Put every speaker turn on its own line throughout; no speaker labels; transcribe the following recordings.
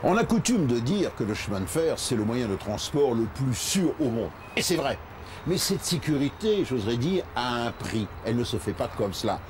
On a coutume de dire que le chemin de fer, c'est le moyen de transport le plus sûr au monde. Et c'est vrai. Mais cette sécurité, j'oserais dire, a un prix. Elle ne se fait pas comme cela.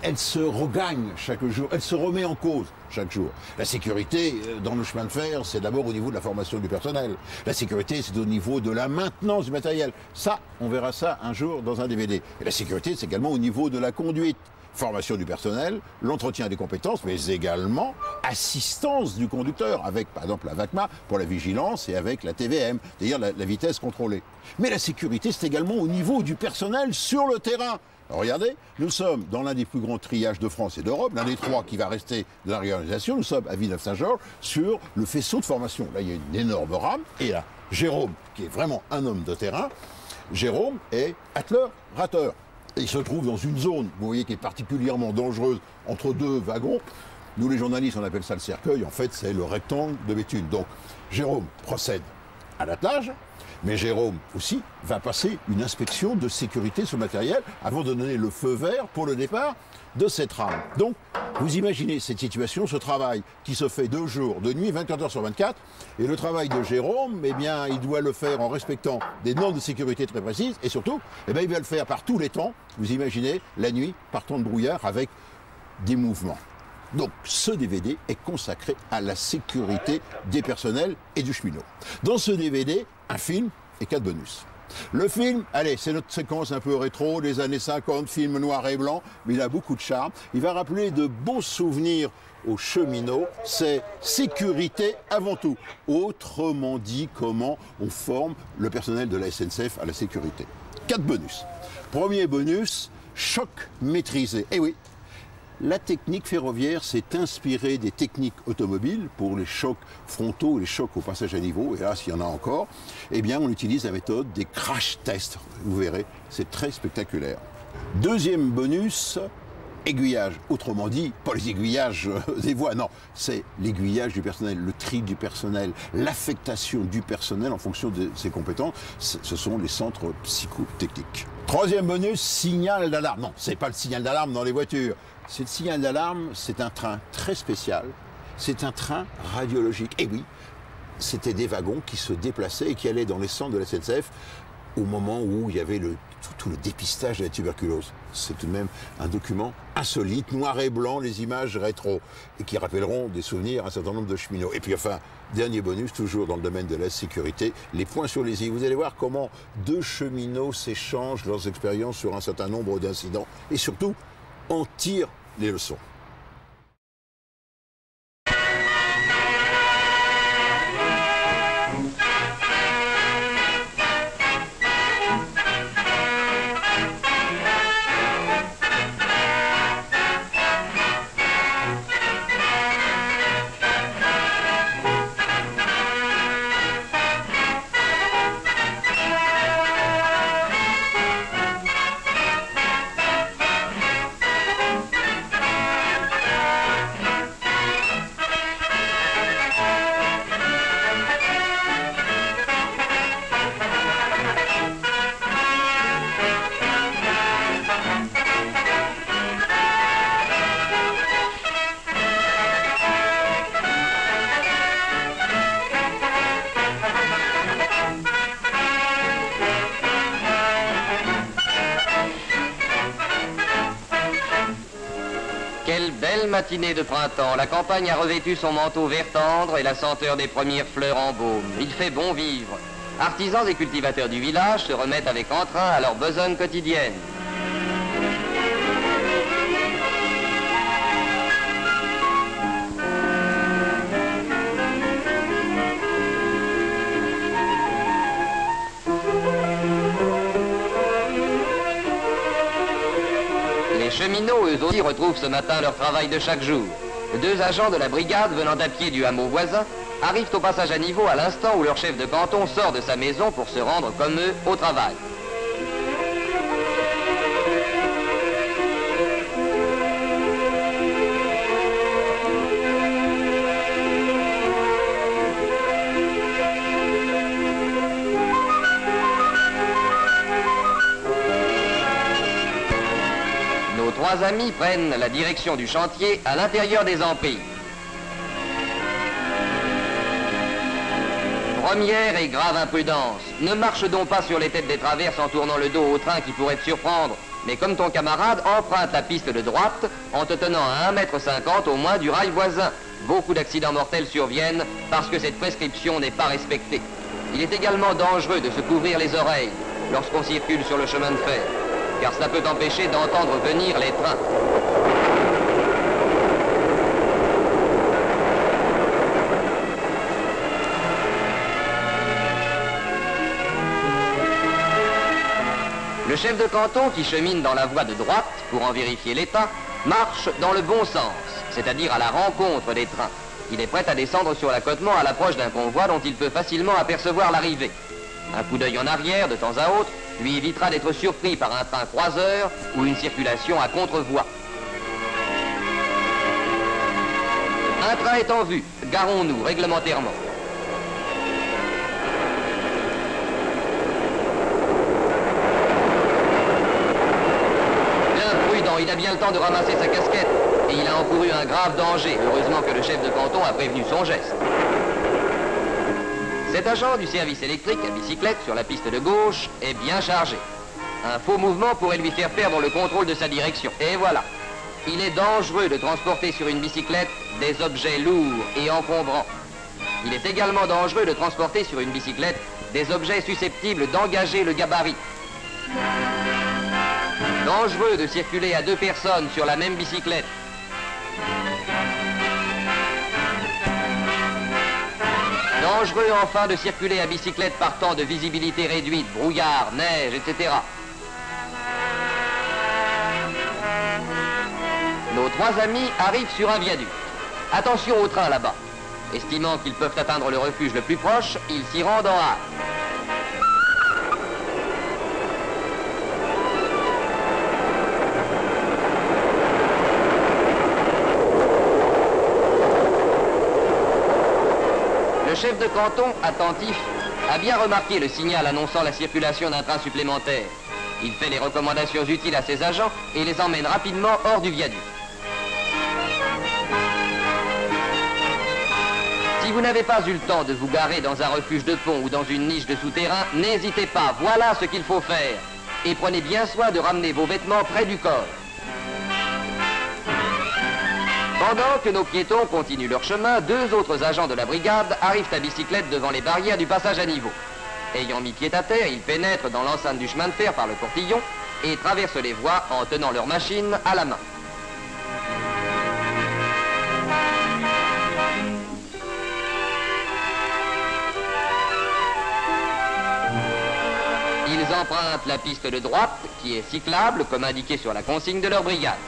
Elle se regagne chaque jour, elle se remet en cause chaque jour. La sécurité dans le chemin de fer, c'est d'abord au niveau de la formation du personnel. La sécurité, c'est au niveau de la maintenance du matériel. Ça, on verra ça un jour dans un DVD. Et la sécurité, c'est également au niveau de la conduite. Formation du personnel, l'entretien des compétences, mais également assistance du conducteur, avec par exemple la VACMA pour la vigilance et avec la TVM, c'est-à-dire la vitesse contrôlée. Mais la sécurité, c'est également au niveau du personnel sur le terrain. Alors regardez, nous sommes dans l'un des plus grands triages de France et d'Europe, l'un des 3 qui va rester de la réorganisation. Nous sommes à Villeneuve-Saint-Georges sur le faisceau de formation. Là, il y a une énorme rame, et là, Jérôme, qui est vraiment un homme de terrain, Jérôme est atteleur-rateur. Il se trouve dans une zone, vous voyez, qui est particulièrement dangereuse, entre 2 wagons. Nous, les journalistes, on appelle ça le cercueil. En fait, c'est le rectangle de Béthune. Donc, Jérôme procède à l'attelage, mais Jérôme aussi va passer une inspection de sécurité sur le matériel avant de donner le feu vert pour le départ de cette rame. Donc, vous imaginez cette situation, ce travail qui se fait de jour, de nuit, 24 heures sur 24. Et le travail de Jérôme, eh bien, il doit le faire en respectant des normes de sécurité très précises. Et surtout, eh bien, il va le faire par tous les temps. Vous imaginez, la nuit, par temps de brouillard, avec des mouvements. Donc, ce DVD est consacré à la sécurité des personnels et du cheminot. Dans ce DVD, un film et 4 bonus. Le film, allez, c'est notre séquence un peu rétro des années 50, film noir et blanc, mais il a beaucoup de charme. Il va rappeler de beaux souvenirs aux cheminots. C'est sécurité avant tout. Autrement dit, comment on forme le personnel de la SNCF à la sécurité. 4 bonus. Premier bonus, choc maîtrisé. Eh oui, la technique ferroviaire s'est inspirée des techniques automobiles pour les chocs frontaux, les chocs au passage à niveau, et là, s'il y en a encore, eh bien, on utilise la méthode des crash tests. Vous verrez, c'est très spectaculaire. Deuxième bonus, aiguillage. Autrement dit, pas les aiguillages des voies, non, c'est l'aiguillage du personnel, le tri du personnel, l'affectation du personnel en fonction de ses compétences. Ce sont les centres psychotechniques. Troisième bonus, signal d'alarme. Non, c'est pas le signal d'alarme dans les voitures. C'est le signal d'alarme, c'est un train très spécial. C'est un train radiologique. Et oui, c'était des wagons qui se déplaçaient et qui allaient dans les centres de la SNCF au moment où il y avait tout le dépistage de la tuberculose. C'est tout de même un document insolite, noir et blanc, les images rétro, et qui rappelleront des souvenirs à un certain nombre de cheminots. Et puis enfin, dernier bonus, toujours dans le domaine de la sécurité, les points sur les i. Vous allez voir comment 2 cheminots s'échangent leurs expériences sur un certain nombre d'incidents, et surtout, en tirent les leçons.
Quelle belle matinée de printemps. La campagne a revêtu son manteau vert tendre et la senteur des premières fleurs en baume. Il fait bon vivre. Artisans et cultivateurs du village se remettent avec entrain à leurs besognes quotidiennes. Les cheminots, eux aussi, retrouvent ce matin leur travail de chaque jour. 2 agents de la brigade venant à pied du hameau voisin arrivent au passage à niveau à l'instant où leur chef de canton sort de sa maison pour se rendre, comme eux, au travail. Nos 3 amis prennent la direction du chantier à l'intérieur des emprises. Première et grave imprudence. Ne marche donc pas sur les têtes des traverses en tournant le dos au train qui pourrait te surprendre. Mais comme ton camarade, emprunte la piste de droite en te tenant à 1,50 m au moins du rail voisin. Beaucoup d'accidents mortels surviennent parce que cette prescription n'est pas respectée. Il est également dangereux de se couvrir les oreilles lorsqu'on circule sur le chemin de fer, car cela peut empêcher d'entendre venir les trains. Le chef de canton, qui chemine dans la voie de droite pour en vérifier l'état, marche dans le bon sens, c'est-à-dire à la rencontre des trains. Il est prêt à descendre sur l'accotement à l'approche d'un convoi dont il peut facilement apercevoir l'arrivée. Un coup d'œil en arrière, de temps à autre, lui évitera d'être surpris par un train croiseur ou une circulation à contre-voie. Un train est en vue, garons-nous réglementairement. Il a bien le temps de ramasser sa casquette et il a encouru un grave danger. Heureusement que le chef de canton a prévenu son geste. Cet agent du service électrique à bicyclette sur la piste de gauche est bien chargé. Un faux mouvement pourrait lui faire perdre le contrôle de sa direction. Et voilà. Il est dangereux de transporter sur une bicyclette des objets lourds et encombrants. Il est également dangereux de transporter sur une bicyclette des objets susceptibles d'engager le gabarit. Dangereux de circuler à 2 personnes sur la même bicyclette. Dangereux enfin de circuler à bicyclette par temps de visibilité réduite, brouillard, neige, etc. Nos 3 amis arrivent sur un viaduc. Attention au train là-bas. Estimant qu'ils peuvent atteindre le refuge le plus proche, ils s'y rendent en hâte. Le chef de canton, attentif, a bien remarqué le signal annonçant la circulation d'un train supplémentaire. Il fait les recommandations utiles à ses agents et les emmène rapidement hors du viaduc. Si vous n'avez pas eu le temps de vous garer dans un refuge de pont ou dans une niche de souterrain, n'hésitez pas, voilà ce qu'il faut faire. Et prenez bien soin de ramener vos vêtements près du corps. Pendant que nos piétons continuent leur chemin, 2 autres agents de la brigade arrivent à bicyclette devant les barrières du passage à niveau. Ayant mis pied à terre, ils pénètrent dans l'enceinte du chemin de fer par le portillon et traversent les voies en tenant leur machine à la main. Ils empruntent la piste de droite, qui est cyclable, comme indiqué sur la consigne de leur brigade.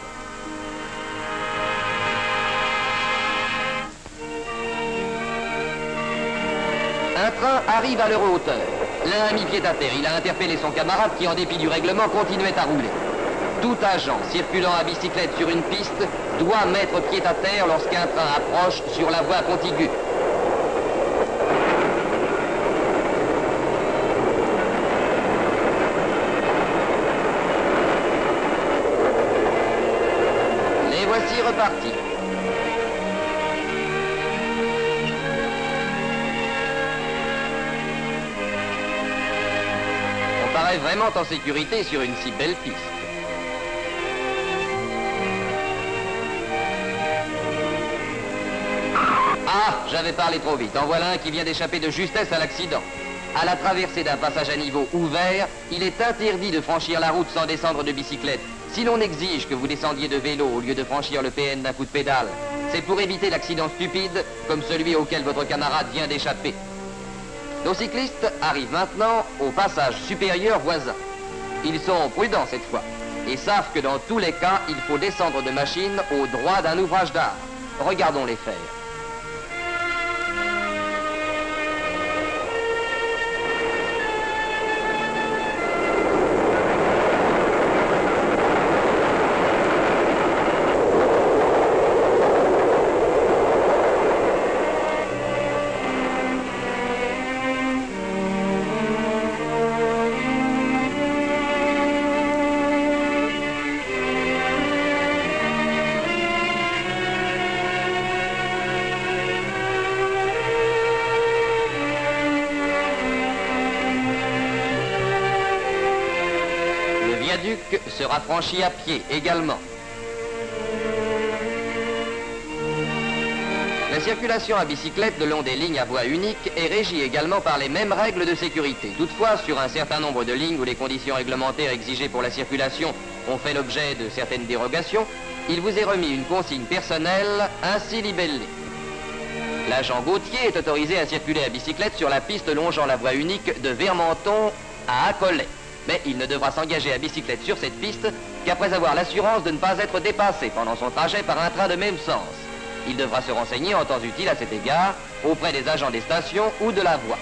Un train arrive à leur hauteur. L'un a mis pied à terre. Il a interpellé son camarade qui, en dépit du règlement, continuait à rouler. Tout agent circulant à bicyclette sur une piste doit mettre pied à terre lorsqu'un train approche sur la voie contiguë. Les voici repartis. On paraît vraiment en sécurité sur une si belle piste. Ah, j'avais parlé trop vite. En voilà un qui vient d'échapper de justesse à l'accident. À la traversée d'un passage à niveau ouvert, il est interdit de franchir la route sans descendre de bicyclette. Si l'on exige que vous descendiez de vélo au lieu de franchir le PN d'un coup de pédale, c'est pour éviter l'accident stupide comme celui auquel votre camarade vient d'échapper. Nos cyclistes arrivent maintenant au passage supérieur voisin. Ils sont prudents cette fois et savent que dans tous les cas, il faut descendre de machine au droit d'un ouvrage d'art. Regardons les faire. unique sera franchi à pied également. La circulation à bicyclette le long des lignes à voie unique est régie également par les mêmes règles de sécurité. Toutefois, sur un certain nombre de lignes où les conditions réglementaires exigées pour la circulation ont fait l'objet de certaines dérogations, il vous est remis une consigne personnelle ainsi libellée. L'agent Gauthier est autorisé à circuler à bicyclette sur la piste longeant la voie unique de Vermenton à Accolay. Mais il ne devra s'engager à bicyclette sur cette piste qu'après avoir l'assurance de ne pas être dépassé pendant son trajet par un train de même sens. Il devra se renseigner en temps utile à cet égard auprès des agents des stations ou de la voie.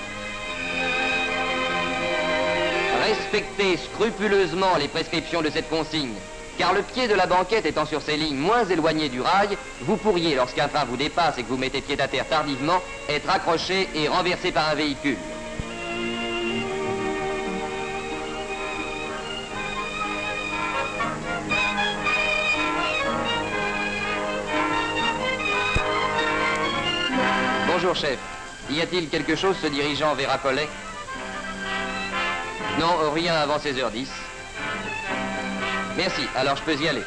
Respectez scrupuleusement les prescriptions de cette consigne, car le pied de la banquette étant sur ces lignes moins éloignées du rail, vous pourriez, lorsqu'un train vous dépasse et que vous mettez pied à terre tardivement, être accroché et renversé par un véhicule. Bonjour, chef. Y a-t-il quelque chose se dirigeant vers Accolay? Non, rien avant 16h10. Merci, alors je peux y aller.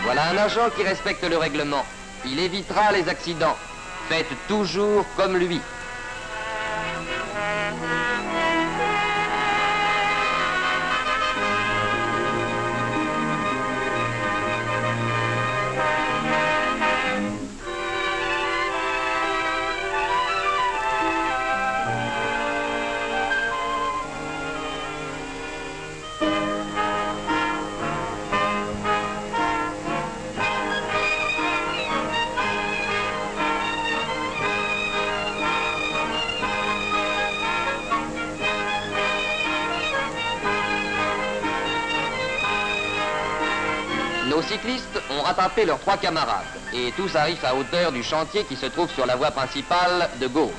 Voilà un agent qui respecte le règlement. Il évitera les accidents. Faites toujours comme lui. Nos cyclistes ont rattrapé leurs 3 camarades et tous arrivent à hauteur du chantier qui se trouve sur la voie principale de gauche.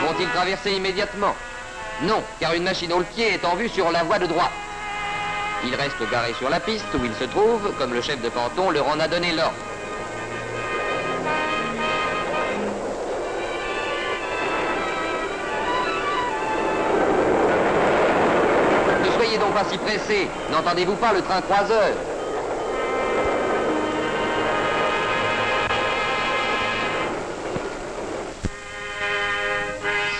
Vont-ils traverser immédiatement? Non, car une machine au pied est en vue sur la voie de droite. Ils restent garés sur la piste où ils se trouvent, comme le chef de canton leur en a donné l'ordre. Ne soyez donc pas si pressés, n'entendez-vous pas le train croiseur?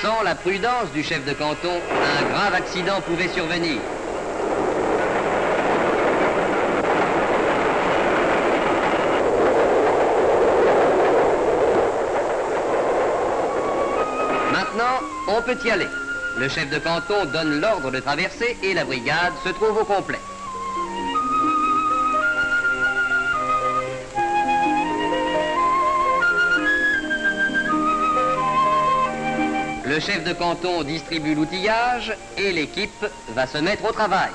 Sans la prudence du chef de canton, un grave accident pouvait survenir. Maintenant, on peut y aller. Le chef de canton donne l'ordre de traverser et la brigade se trouve au complet. Le chef de canton distribue l'outillage et l'équipe va se mettre au travail.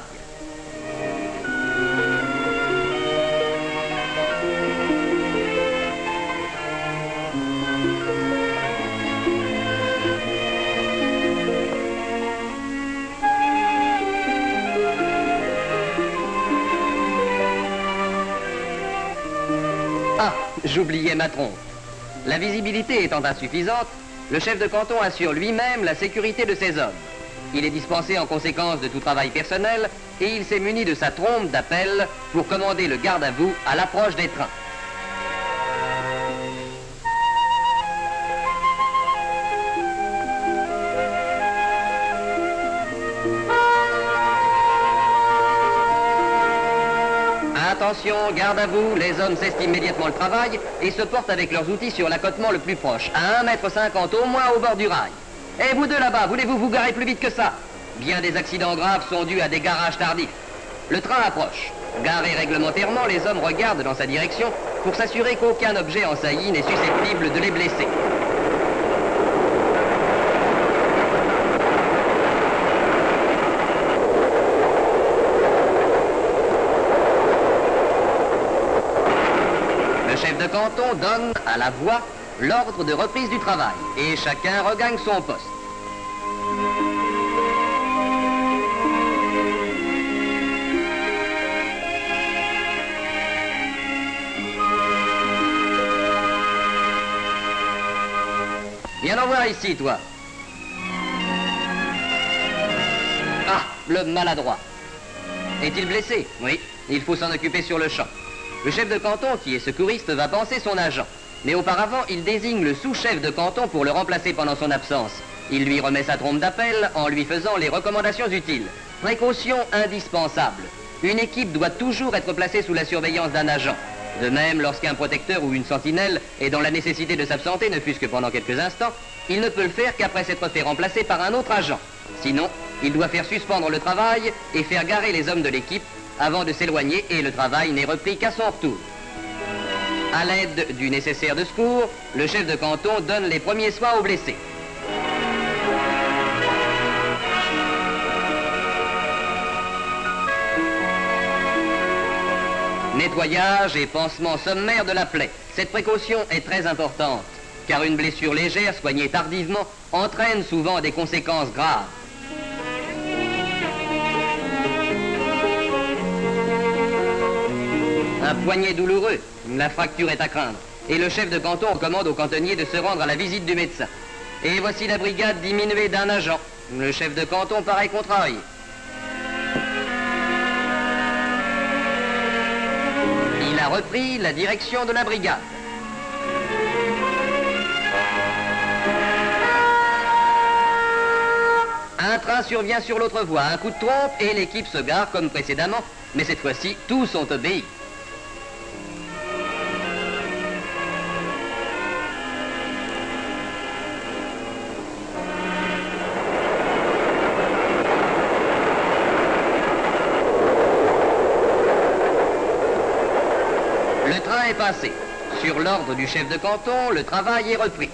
Ah, j'oubliais ma trompe. La visibilité étant insuffisante, le chef de canton assure lui-même la sécurité de ses hommes. Il est dispensé en conséquence de tout travail personnel et il s'est muni de sa trompe d'appel pour commander le garde à vous à l'approche des trains. Attention, garde à vous, les hommes cessent immédiatement le travail et se portent avec leurs outils sur l'accotement le plus proche, à 1,50 m au moins au bord du rail. Et vous deux là-bas, voulez-vous vous garer plus vite que ça? Bien des accidents graves sont dus à des garages tardifs. Le train approche. Garés réglementairement, les hommes regardent dans sa direction pour s'assurer qu'aucun objet en saillie n'est susceptible de les blesser. Le chef de canton donne à la voie l'ordre de reprise du travail et chacun regagne son poste. Viens en voir ici, toi. Ah, le maladroit. Est-il blessé? Oui, il faut s'en occuper sur le champ. Le chef de canton, qui est secouriste, va panser son agent. Mais auparavant, il désigne le sous-chef de canton pour le remplacer pendant son absence. Il lui remet sa trompe d'appel en lui faisant les recommandations utiles. Précaution indispensable. Une équipe doit toujours être placée sous la surveillance d'un agent. De même, lorsqu'un protecteur ou une sentinelle est dans la nécessité de s'absenter, ne fût-ce que pendant quelques instants, il ne peut le faire qu'après s'être fait remplacer par un autre agent. Sinon, il doit faire suspendre le travail et faire garer les hommes de l'équipe avant de s'éloigner et le travail n'est repris qu'à son retour. À l'aide du nécessaire de secours, le chef de canton donne les premiers soins aux blessés. Nettoyage et pansement sommaire de la plaie. Cette précaution est très importante, car une blessure légère soignée tardivement entraîne souvent des conséquences graves. Un poignet douloureux, la fracture est à craindre. Et le chef de canton recommande au cantonnier de se rendre à la visite du médecin. Et voici la brigade diminuée d'un agent. Le chef de canton paraît contrarié. Il a repris la direction de la brigade. Un train survient sur l'autre voie, un coup de trompe et l'équipe se gare comme précédemment, mais cette fois-ci, tous sont obéis. Le train est passé. Sur l'ordre du chef de canton, le travail est repris.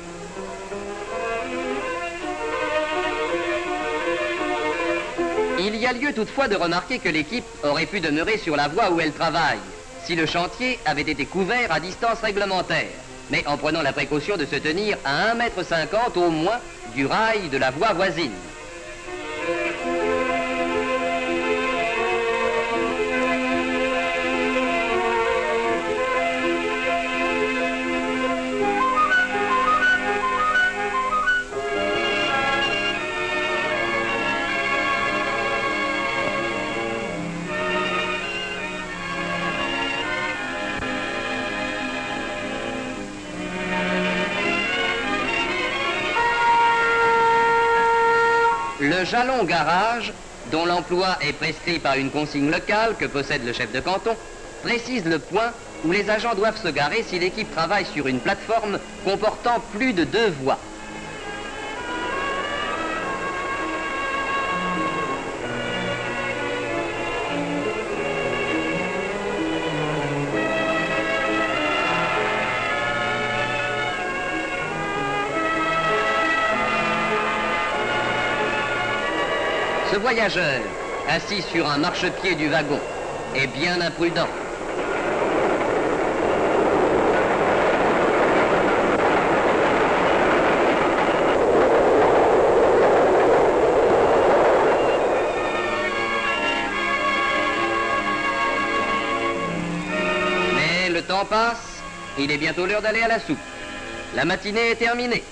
Il y a lieu toutefois de remarquer que l'équipe aurait pu demeurer sur la voie où elle travaille, si le chantier avait été couvert à distance réglementaire, mais en prenant la précaution de se tenir à 1,50 m au moins du rail de la voie voisine. Le jalon garage, dont l'emploi est prescrit par une consigne locale que possède le chef de canton, précise le point où les agents doivent se garer si l'équipe travaille sur une plateforme comportant plus de 2 voies. Ce voyageur, assis sur un marchepied du wagon, est bien imprudent. Mais le temps passe, il est bientôt l'heure d'aller à la soupe. La matinée est terminée.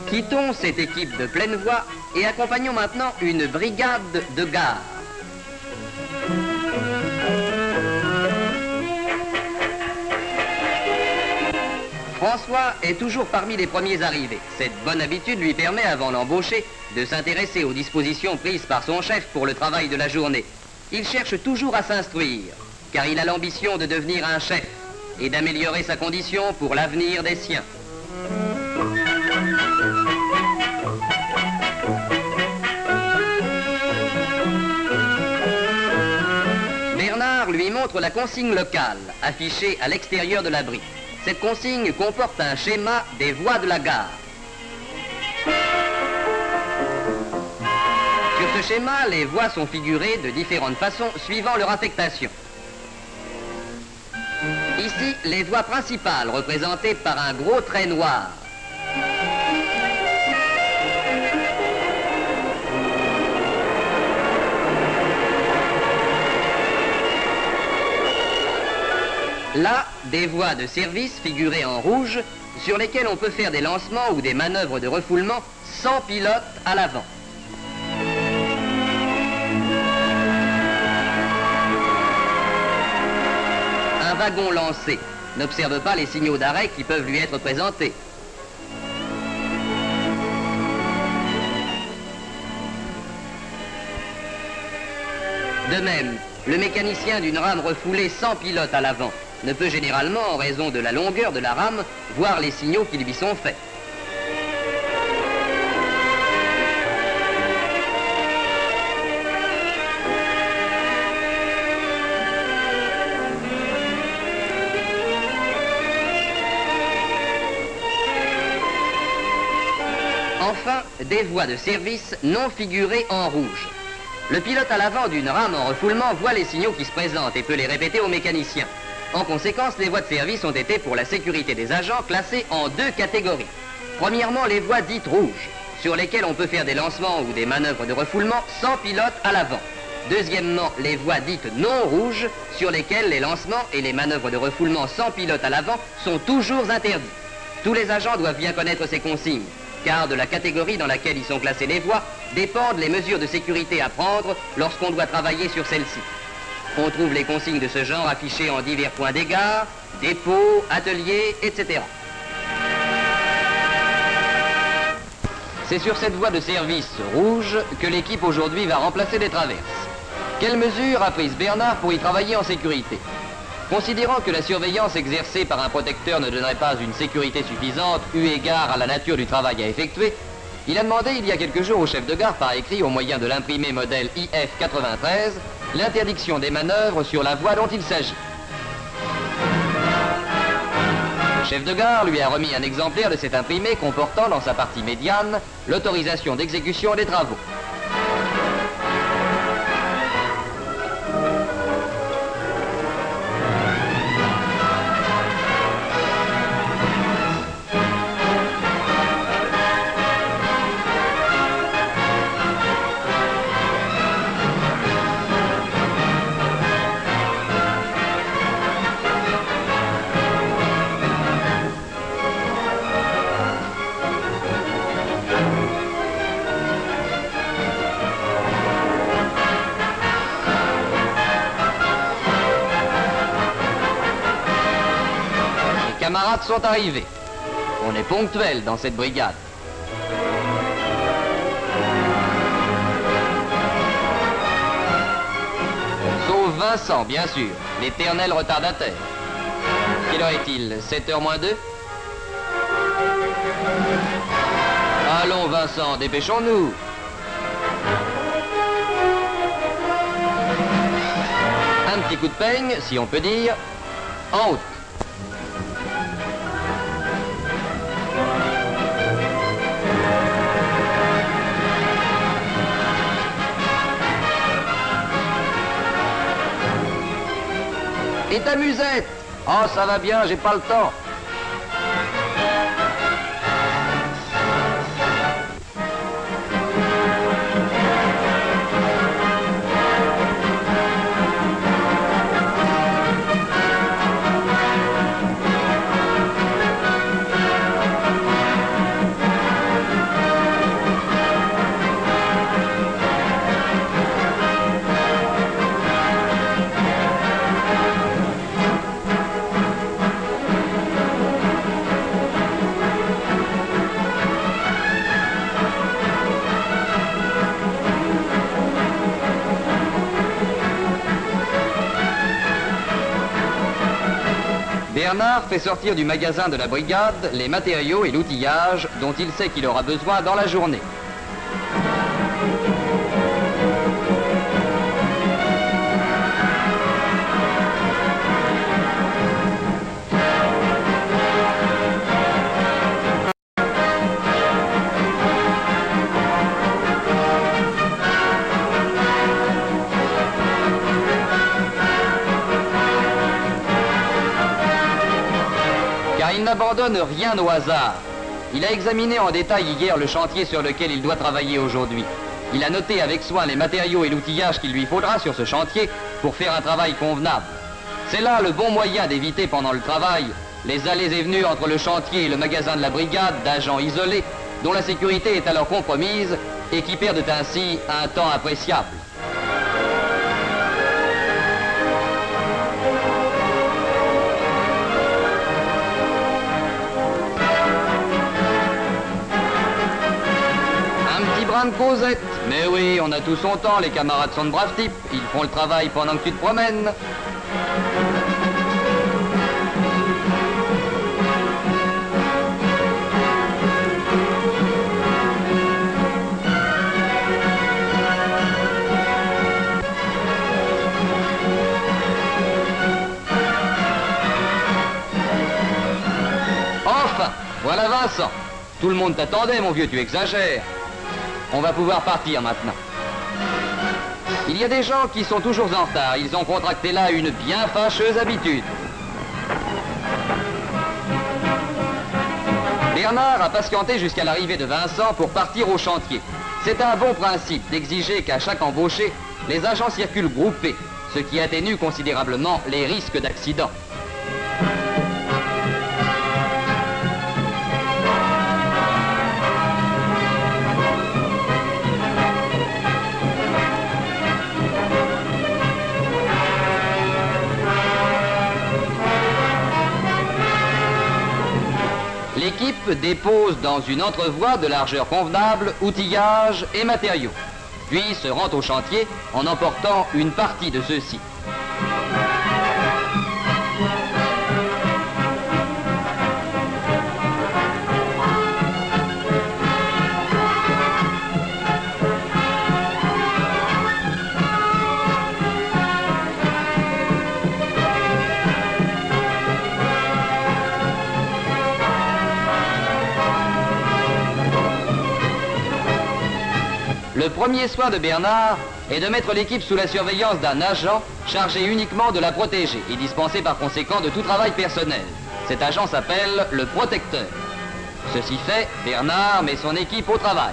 Quittons cette équipe de pleine voie et accompagnons maintenant une brigade de gare. François est toujours parmi les premiers arrivés. Cette bonne habitude lui permet, avant l'embaucher, de s'intéresser aux dispositions prises par son chef pour le travail de la journée. Il cherche toujours à s'instruire, car il a l'ambition de devenir un chef et d'améliorer sa condition pour l'avenir des siens. Bernard lui montre la consigne locale, affichée à l'extérieur de l'abri. Cette consigne comporte un schéma des voies de la gare. ce schéma, les voies sont figurées de différentes façons suivant leur affectation. Ici, les voies principales représentées par un gros trait noir. Là, des voies de service figurées en rouge sur lesquelles on peut faire des lancements ou des manœuvres de refoulement sans pilote à l'avant. Un wagon lancé n'observe pas les signaux d'arrêt qui peuvent lui être présentés. De même, le mécanicien d'une rame refoulée sans pilote à l'avant ne peut généralement, en raison de la longueur de la rame, voir les signaux qui lui sont faits. Enfin, des voies de service non figurées en rouge. Le pilote à l'avant d'une rame en refoulement voit les signaux qui se présentent et peut les répéter au mécanicien. En conséquence, les voies de service ont été, pour la sécurité des agents, classées en deux catégories. Premièrement, les voies dites rouges, sur lesquelles on peut faire des lancements ou des manœuvres de refoulement sans pilote à l'avant. Deuxièmement, les voies dites non rouges, sur lesquelles les lancements et les manœuvres de refoulement sans pilote à l'avant sont toujours interdits. Tous les agents doivent bien connaître ces consignes, car de la catégorie dans laquelle ils sont classés les voies dépendent les mesures de sécurité à prendre lorsqu'on doit travailler sur celles-ci. On trouve les consignes de ce genre affichées en divers points d'égard, dépôts, ateliers, etc. C'est sur cette voie de service rouge que l'équipe aujourd'hui va remplacer les traverses. Quelles mesures a prises Bernard pour y travailler en sécurité? Considérant que la surveillance exercée par un protecteur ne donnerait pas une sécurité suffisante eu égard à la nature du travail à effectuer, il a demandé il y a quelques jours au chef de gare par écrit, au moyen de l'imprimé modèle IF93, l'interdiction des manœuvres sur la voie dont il s'agit. Le chef de gare lui a remis un exemplaire de cet imprimé comportant dans sa partie médiane l'autorisation d'exécution des travaux. Les camarades sont arrivés. On est ponctuel dans cette brigade. Sauf Vincent, bien sûr, l'éternel retardataire. Quelle heure est-il? 7h moins 2? Allons Vincent, dépêchons-nous. Un petit coup de peigne, si on peut dire, en route. Et ta musette? Oh, ça va bien, j'ai pas le temps. Bernard fait sortir du magasin de la brigade les matériaux et l'outillage dont il sait qu'il aura besoin dans la journée. n'abandonne rien au hasard. Il a examiné en détail hier le chantier sur lequel il doit travailler aujourd'hui. Il a noté avec soin les matériaux et l'outillage qu'il lui faudra sur ce chantier pour faire un travail convenable. C'est là le bon moyen d'éviter pendant le travail les allées et venues entre le chantier et le magasin de la brigade d'agents isolés dont la sécurité est alors compromise et qui perdent ainsi un temps appréciable. De causette. Mais oui, on a tout son temps, les camarades sont de braves types. Ils font le travail pendant que tu te promènes. Enfin, voilà Vincent. Tout le monde t'attendait, mon vieux, tu exagères. On va pouvoir partir maintenant. Il y a des gens qui sont toujours en retard. Ils ont contracté là une bien fâcheuse habitude. Bernard a patienté jusqu'à l'arrivée de Vincent pour partir au chantier. C'est un bon principe d'exiger qu'à chaque embauché, les agents circulent groupés, ce qui atténue considérablement les risques d'accident. L'équipe dépose dans une entrevoie de largeur convenable outillage et matériaux, puis se rend au chantier en emportant une partie de ceux-ci. Le premier soin de Bernard est de mettre l'équipe sous la surveillance d'un agent chargé uniquement de la protéger et dispensé par conséquent de tout travail personnel. Cet agent s'appelle le protecteur. Ceci fait, Bernard met son équipe au travail.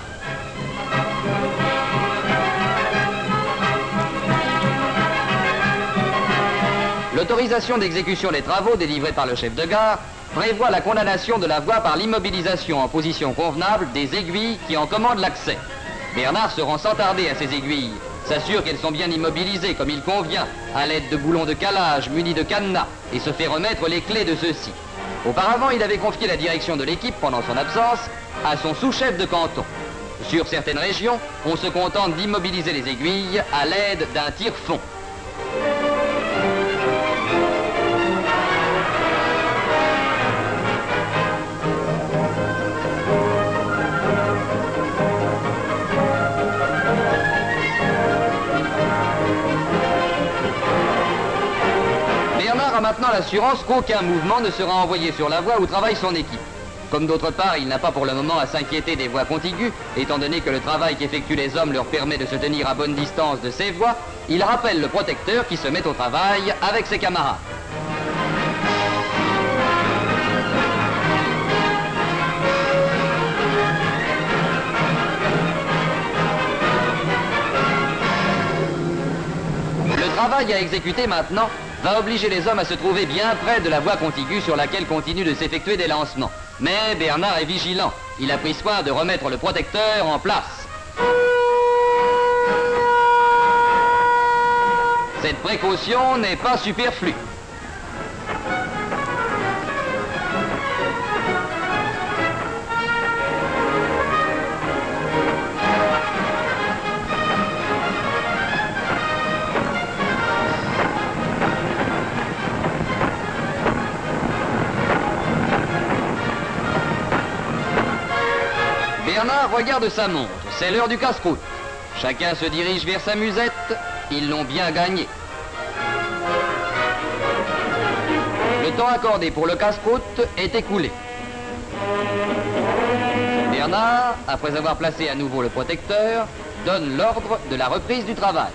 L'autorisation d'exécution des travaux délivrée par le chef de gare prévoit la condamnation de la voie par l'immobilisation en position convenable des aiguilles qui en commandent l'accès. Bernard se rend sans tarder à ces aiguilles, s'assure qu'elles sont bien immobilisées comme il convient, à l'aide de boulons de calage munis de cadenas, et se fait remettre les clés de ceux-ci. Auparavant, il avait confié la direction de l'équipe pendant son absence à son sous-chef de canton. Sur certaines régions, on se contente d'immobiliser les aiguilles à l'aide d'un tire-fond. A maintenant l'assurance qu'aucun mouvement ne sera envoyé sur la voie où travaille son équipe. Comme d'autre part, il n'a pas pour le moment à s'inquiéter des voies contiguës, étant donné que le travail qu'effectuent les hommes leur permet de se tenir à bonne distance de ces voies, il rappelle le protecteur qui se met au travail avec ses camarades. Le travail à exécuter maintenant va obliger les hommes à se trouver bien près de la voie contiguë sur laquelle continuent de s'effectuer des lancements. Mais Bernard est vigilant. Il a pris soin de remettre le protecteur en place. Cette précaution n'est pas superflue. Bernard regarde sa montre, c'est l'heure du casse-croûte. Chacun se dirige vers sa musette, ils l'ont bien gagné. Le temps accordé pour le casse-croûte est écoulé. Bernard, après avoir placé à nouveau le protecteur, donne l'ordre de la reprise du travail.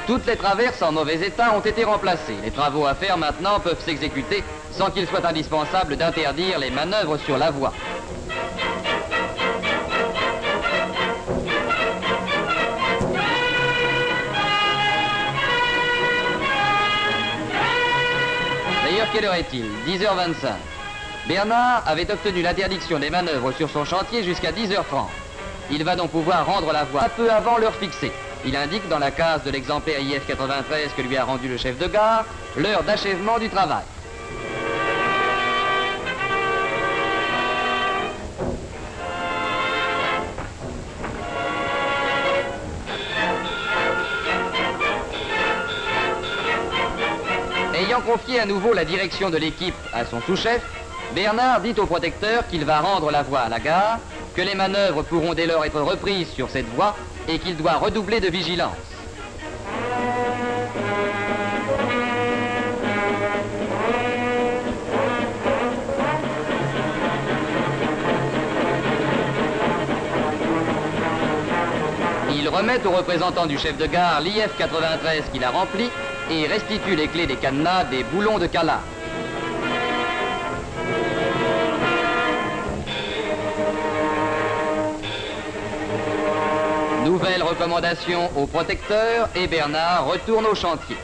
Toutes les traverses en mauvais état ont été remplacées. Les travaux à faire maintenant peuvent s'exécuter sans qu'il soit indispensable d'interdire les manœuvres sur la voie. D'ailleurs, quelle heure est-il? 10h25. Bernard avait obtenu l'interdiction des manœuvres sur son chantier jusqu'à 10h30. Il va donc pouvoir rendre la voie un peu avant l'heure fixée. Il indique dans la case de l'exemplaire IF 93 que lui a rendu le chef de gare l'heure d'achèvement du travail. Ayant confié à nouveau la direction de l'équipe à son sous-chef, Bernard dit au protecteur qu'il va rendre la voie à la gare, que les manœuvres pourront dès lors être reprises sur cette voie et qu'il doit redoubler de vigilance. Il remet au représentant du chef de gare l'IF 93 qu'il a rempli et restitue les clés des cadenas des boulons de calage. Nouvelle recommandation au protecteur et Bernard retourne au chantier.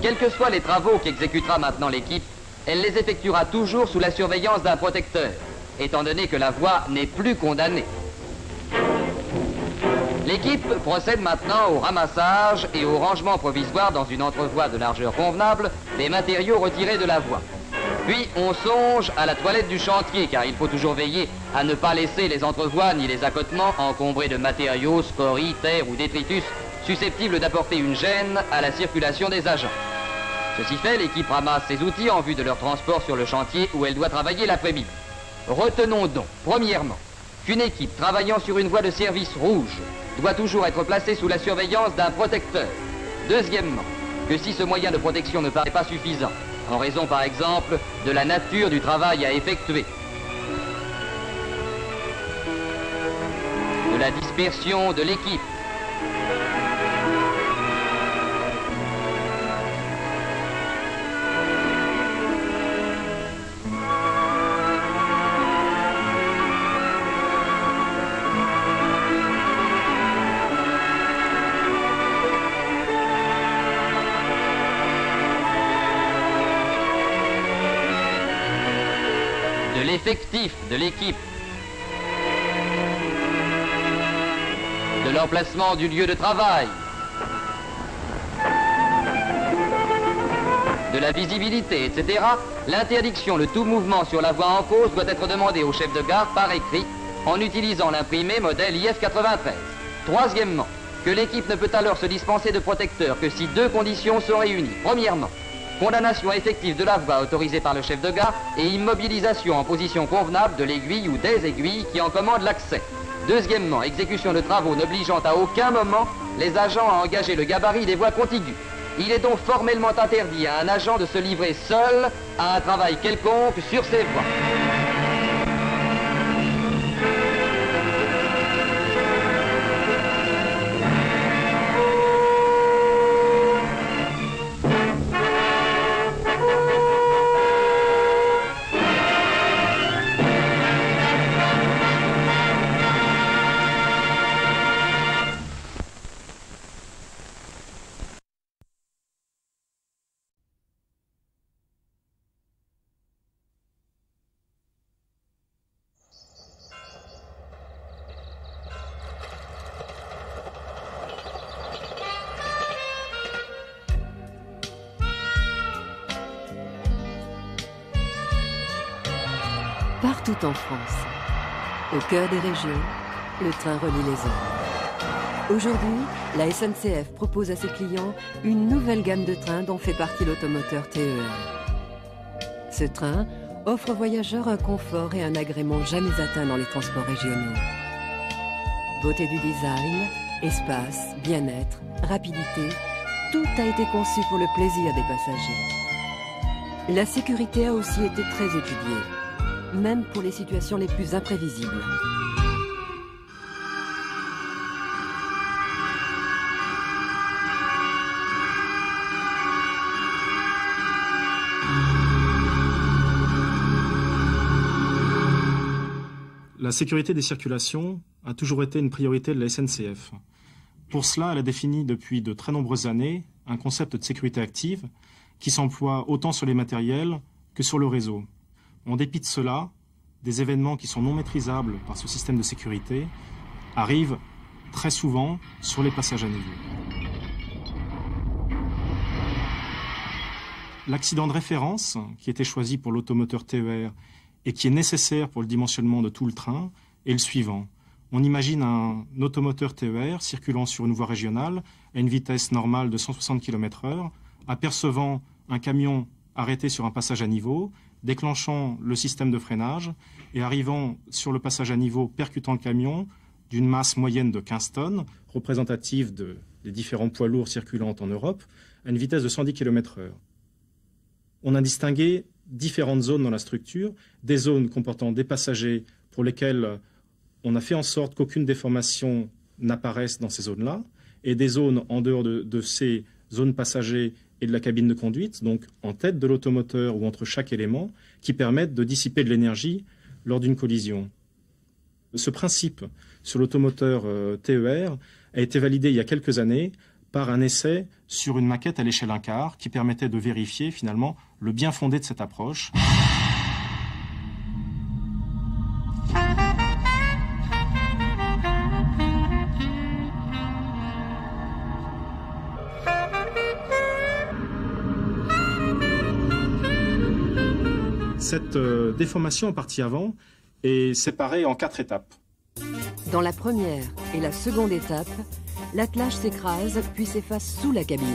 Quels que soient les travaux qu'exécutera maintenant l'équipe, elle les effectuera toujours sous la surveillance d'un protecteur, étant donné que la voie n'est plus condamnée. L'équipe procède maintenant au ramassage et au rangement provisoire dans une entrevoie de largeur convenable des matériaux retirés de la voie. Puis on songe à la toilette du chantier, car il faut toujours veiller à ne pas laisser les entrevoies ni les accotements encombrés de matériaux, scories, terre ou détritus susceptibles d'apporter une gêne à la circulation des agents. Ceci fait, l'équipe ramasse ses outils en vue de leur transport sur le chantier où elle doit travailler l'après-midi. Retenons donc, premièrement, qu'une équipe travaillant sur une voie de service rouge doit toujours être placée sous la surveillance d'un protecteur. Deuxièmement, que si ce moyen de protection ne paraît pas suffisant, en raison par exemple de la nature du travail à effectuer, de la dispersion de l'équipe, de l'effectif de l'équipe, de l'emplacement du lieu de travail, de la visibilité, etc., l'interdiction de tout mouvement sur la voie en cause doit être demandée au chef de gare par écrit en utilisant l'imprimé modèle IF 93. Troisièmement, que l'équipe ne peut alors se dispenser de protecteur que si deux conditions sont réunies. Premièrement, condamnation effective de la voie autorisée par le chef de gare et immobilisation en position convenable de l'aiguille ou des aiguilles qui en commandent l'accès. Deuxièmement, exécution de travaux n'obligeant à aucun moment les agents à engager le gabarit des voies contiguës. Il est donc formellement interdit à un agent de se livrer seul à un travail quelconque sur ces voies.
Partout en France, au cœur des régions, le train relie les hommes. Aujourd'hui, la SNCF propose à ses clients une nouvelle gamme de trains dont fait partie l'automoteur TER. Ce train offre aux voyageurs un confort et un agrément jamais atteints dans les transports régionaux. Beauté du design, espace, bien-être, rapidité, tout a été conçu pour le plaisir des passagers. La sécurité a aussi été très étudiée, même pour les situations les plus imprévisibles.
La sécurité des circulations a toujours été une priorité de la SNCF. Pour cela, elle a défini depuis de très nombreuses années un concept de sécurité active qui s'emploie autant sur les matériels que sur le réseau. En dépit de cela, des événements qui sont non maîtrisables par ce système de sécurité arrivent très souvent sur les passages à niveau. L'accident de référence qui était choisi pour l'automoteur TER et qui est nécessaire pour le dimensionnement de tout le train est le suivant. On imagine un automoteur TER circulant sur une voie régionale à une vitesse normale de 160 km/h, apercevant un camion arrêté sur un passage à niveau, déclenchant le système de freinage et arrivant sur le passage à niveau percutant le camion d'une masse moyenne de 15 tonnes, représentative des différents poids lourds circulant en Europe, à une vitesse de 110 km/h. On a distingué différentes zones dans la structure, des zones comportant des passagers pour lesquels on a fait en sorte qu'aucune déformation n'apparaisse dans ces zones-là, et des zones en dehors de ces zones passagers et de la cabine de conduite, donc en tête de l'automoteur ou entre chaque élément, qui permettent de dissiper de l'énergie lors d'une collision. Ce principe sur l'automoteur TER a été validé il y a quelques années par un essai sur une maquette à l'échelle 1/4 qui permettait de vérifier finalement le bien fondé de cette approche. Cette déformation en partie avant est séparée en 4 étapes.
Dans la première et la seconde étape, l'attelage s'écrase puis s'efface sous la cabine.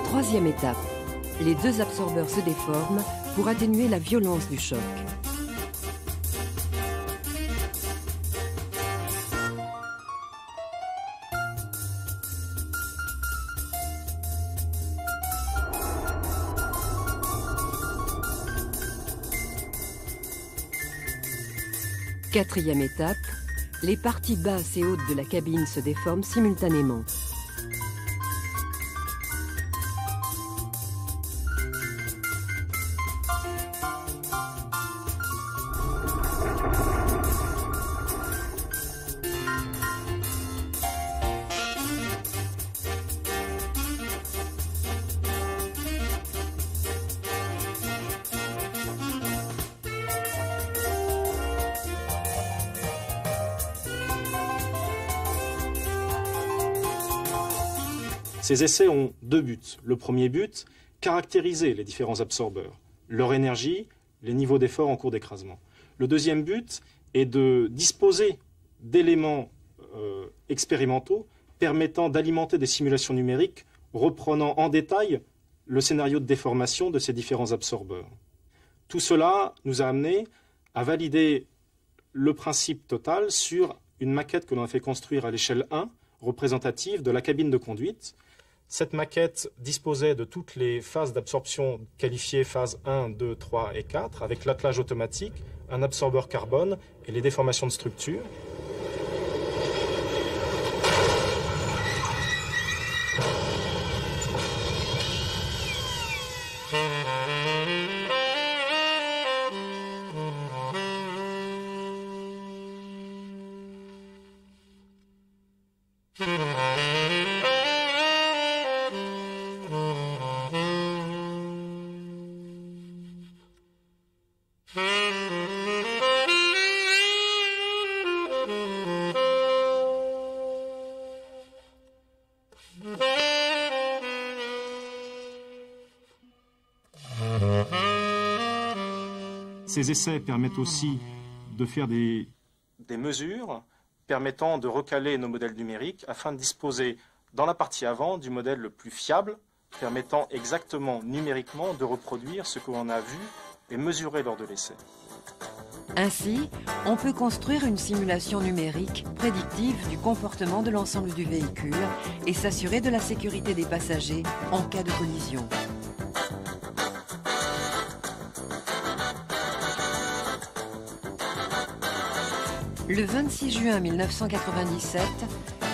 Troisième étape, les 2 absorbeurs se déforment pour atténuer la violence du choc. Quatrième étape, les parties basses et hautes de la cabine se déforment simultanément.
Ces essais ont 2 buts. Le premier but, caractériser les différents absorbeurs, leur énergie, les niveaux d'effort en cours d'écrasement. Le deuxième but est de disposer d'éléments expérimentaux permettant d'alimenter des simulations numériques reprenant en détail le scénario de déformation de ces différents absorbeurs. Tout cela nous a amené à valider le principe total sur une maquette que l'on a fait construire à l'échelle 1, représentative de la cabine de conduite. Cette maquette disposait de toutes les phases d'absorption qualifiées phase 1, 2, 3 et 4, avec l'attelage automatique, un absorbeur carbone et les déformations de structure. Ces essais permettent aussi de faire des mesures permettant de recaler nos modèles numériques afin de disposer dans la partie avant du modèle le plus fiable, permettant exactement numériquement de reproduire ce que l'on a vu et mesuré lors de l'essai.
Ainsi, on peut construire une simulation numérique prédictive du comportement de l'ensemble du véhicule et s'assurer de la sécurité des passagers en cas de collision. Le 26 juin 1997,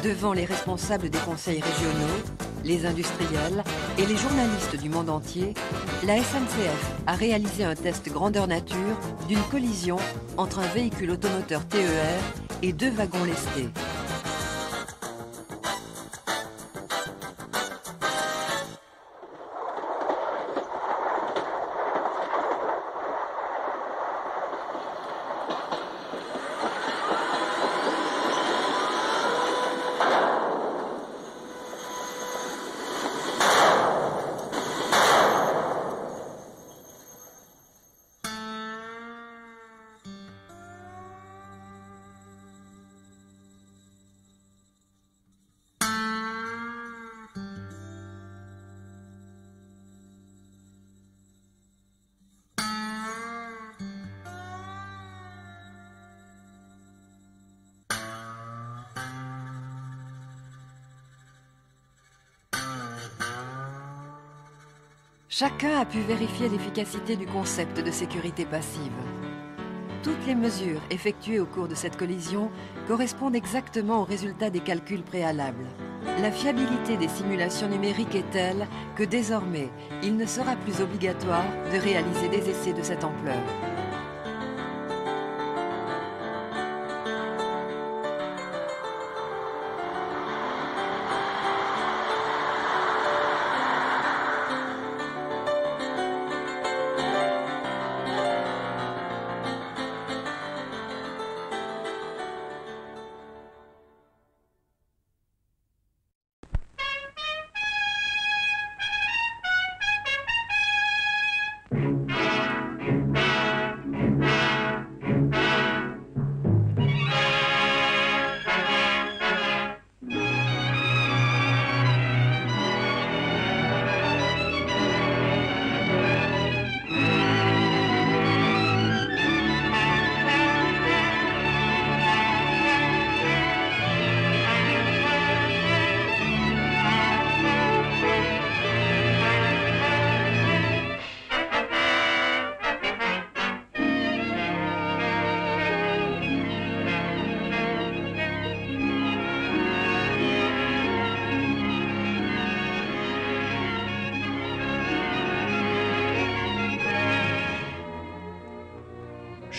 devant les responsables des conseils régionaux, les industriels et les journalistes du monde entier, la SNCF a réalisé un test grandeur nature d'une collision entre un véhicule automoteur TER et 2 wagons lestés. Chacun a pu vérifier l'efficacité du concept de sécurité passive. Toutes les mesures effectuées au cours de cette collision correspondent exactement aux résultats des calculs préalables. La fiabilité des simulations numériques est telle que désormais, il ne sera plus obligatoire de réaliser des essais de cette ampleur.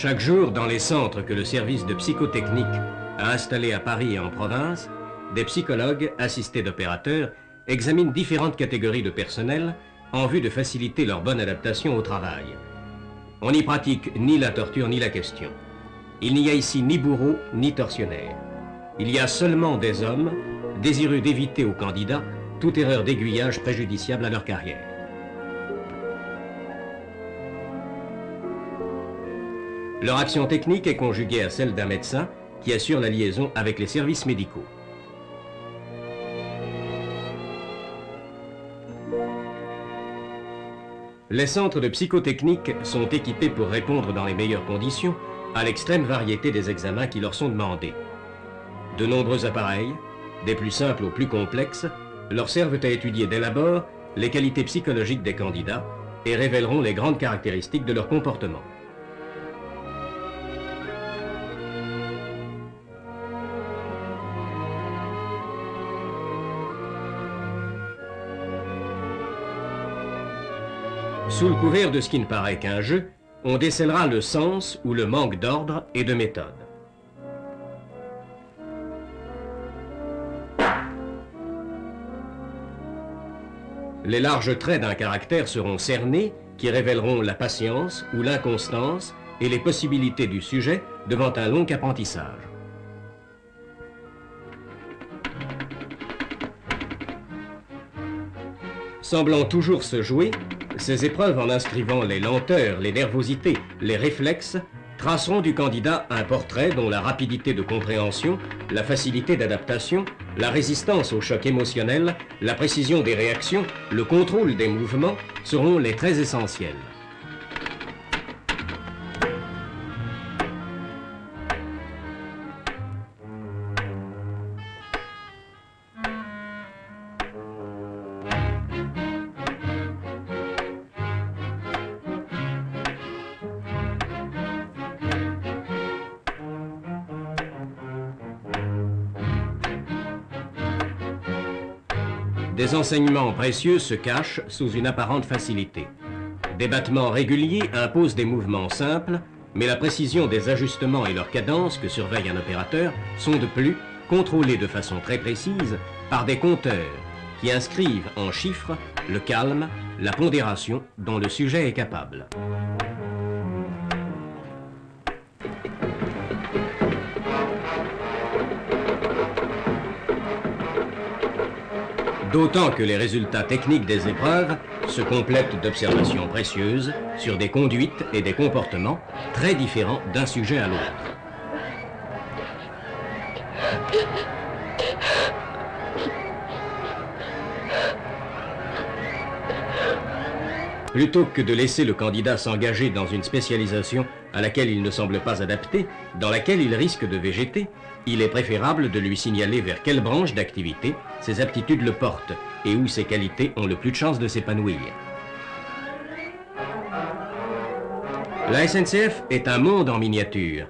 Chaque jour, dans les centres que le service de psychotechnique a installés à Paris et en province, des psychologues, assistés d'opérateurs, examinent différentes catégories de personnel en vue de faciliter leur bonne adaptation au travail. On n'y pratique ni la torture ni la question. Il n'y a ici ni bourreau ni tortionnaire. Il y a seulement des hommes désireux d'éviter aux candidats toute erreur d'aiguillage préjudiciable à leur carrière. Leur action technique est conjuguée à celle d'un médecin qui assure la liaison avec les services médicaux. Les centres de psychotechnique sont équipés pour répondre dans les meilleures conditions à l'extrême variété des examens qui leur sont demandés. De nombreux appareils, des plus simples aux plus complexes, leur servent à étudier dès l'abord les qualités psychologiques des candidats et révéleront les grandes caractéristiques de leur comportement. Sous le couvert de ce qui ne paraît qu'un jeu, on décèlera le sens ou le manque d'ordre et de méthode. Les larges traits d'un caractère seront cernés qui révéleront la patience ou l'inconstance et les possibilités du sujet devant un long apprentissage. Semblant toujours se jouer, ces épreuves, en inscrivant les lenteurs, les nervosités, les réflexes, traceront du candidat un portrait dont la rapidité de compréhension, la facilité d'adaptation, la résistance au choc émotionnel, la précision des réactions, le contrôle des mouvements seront les traits essentiels. des enseignements précieux se cachent sous une apparente facilité. Des battements réguliers imposent des mouvements simples, mais la précision des ajustements et leur cadence que surveille un opérateur sont de plus contrôlés de façon très précise par des compteurs qui inscrivent en chiffres le calme, la pondération dont le sujet est capable. D'autant que les résultats techniques des épreuves se complètent d'observations précieuses sur des conduites et des comportements très différents d'un sujet à l'autre. Plutôt que de laisser le candidat s'engager dans une spécialisation à laquelle il ne semble pas adapté, dans laquelle il risque de végéter, il est préférable de lui signaler vers quelle branche d'activité ses aptitudes le portent et où ses qualités ont le plus de chances de s'épanouir. La SNCF est un monde en miniature,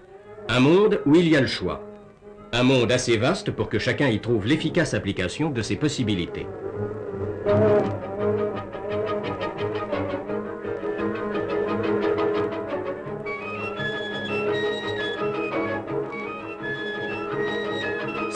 un monde où il y a le choix. Un monde assez vaste pour que chacun y trouve l'efficace application de ses possibilités.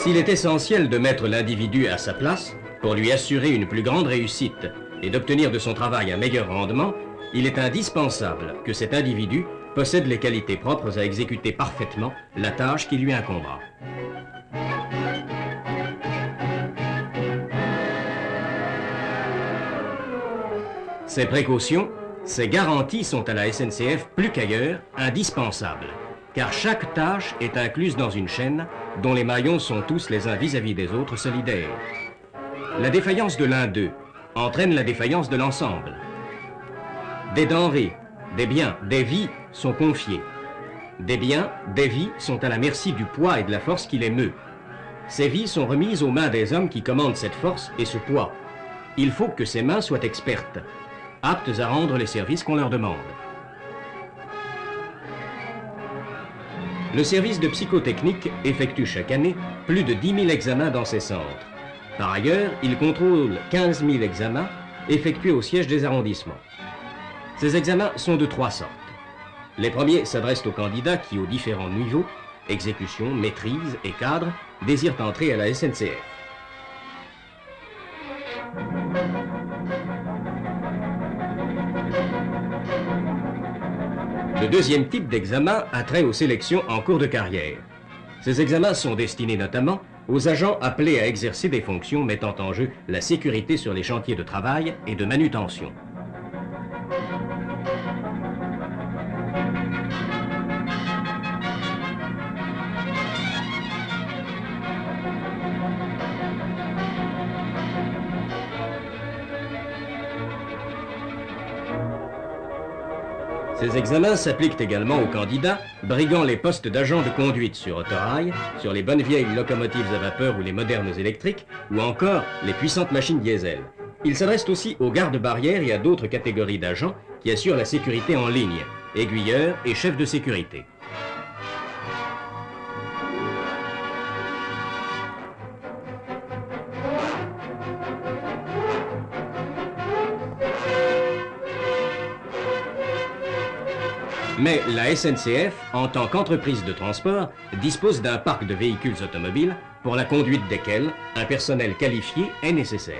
S'il est essentiel de mettre l'individu à sa place pour lui assurer une plus grande réussite et d'obtenir de son travail un meilleur rendement, il est indispensable que cet individu possède les qualités propres à exécuter parfaitement la tâche qui lui incombera. Ces précautions, ces garanties sont à la SNCF plus qu'ailleurs indispensables, car chaque tâche est incluse dans une chaîne dont les maillons sont tous les uns vis-à-vis des autres solidaires. La défaillance de l'un d'eux entraîne la défaillance de l'ensemble. Des denrées, des biens, des vies sont confiés. Des biens, des vies sont à la merci du poids et de la force qui les meut. Ces vies sont remises aux mains des hommes qui commandent cette force et ce poids. Il faut que ces mains soient expertes, aptes à rendre les services qu'on leur demande. Le service de psychotechnique effectue chaque année plus de 10 000 examens dans ses centres. Par ailleurs, il contrôle 15 000 examens effectués au siège des arrondissements. Ces examens sont de trois sortes. Les premiers s'adressent aux candidats qui, aux différents niveaux, exécution, maîtrise et cadre, désirent entrer à la SNCF. Le deuxième type d'examen a trait aux sélections en cours de carrière. Ces examens sont destinés notamment aux agents appelés à exercer des fonctions mettant en jeu la sécurité sur les chantiers de travail et de manutention. Ces examens s'appliquent également aux candidats briguant les postes d'agents de conduite sur autorail, sur les bonnes vieilles locomotives à vapeur ou les modernes électriques, ou encore les puissantes machines diesel. Ils s'adressent aussi aux gardes-barrières et à d'autres catégories d'agents qui assurent la sécurité en ligne, aiguilleurs et chefs de sécurité. Mais la SNCF, en tant qu'entreprise de transport, dispose d'un parc de véhicules automobiles pour la conduite desquels un personnel qualifié est nécessaire.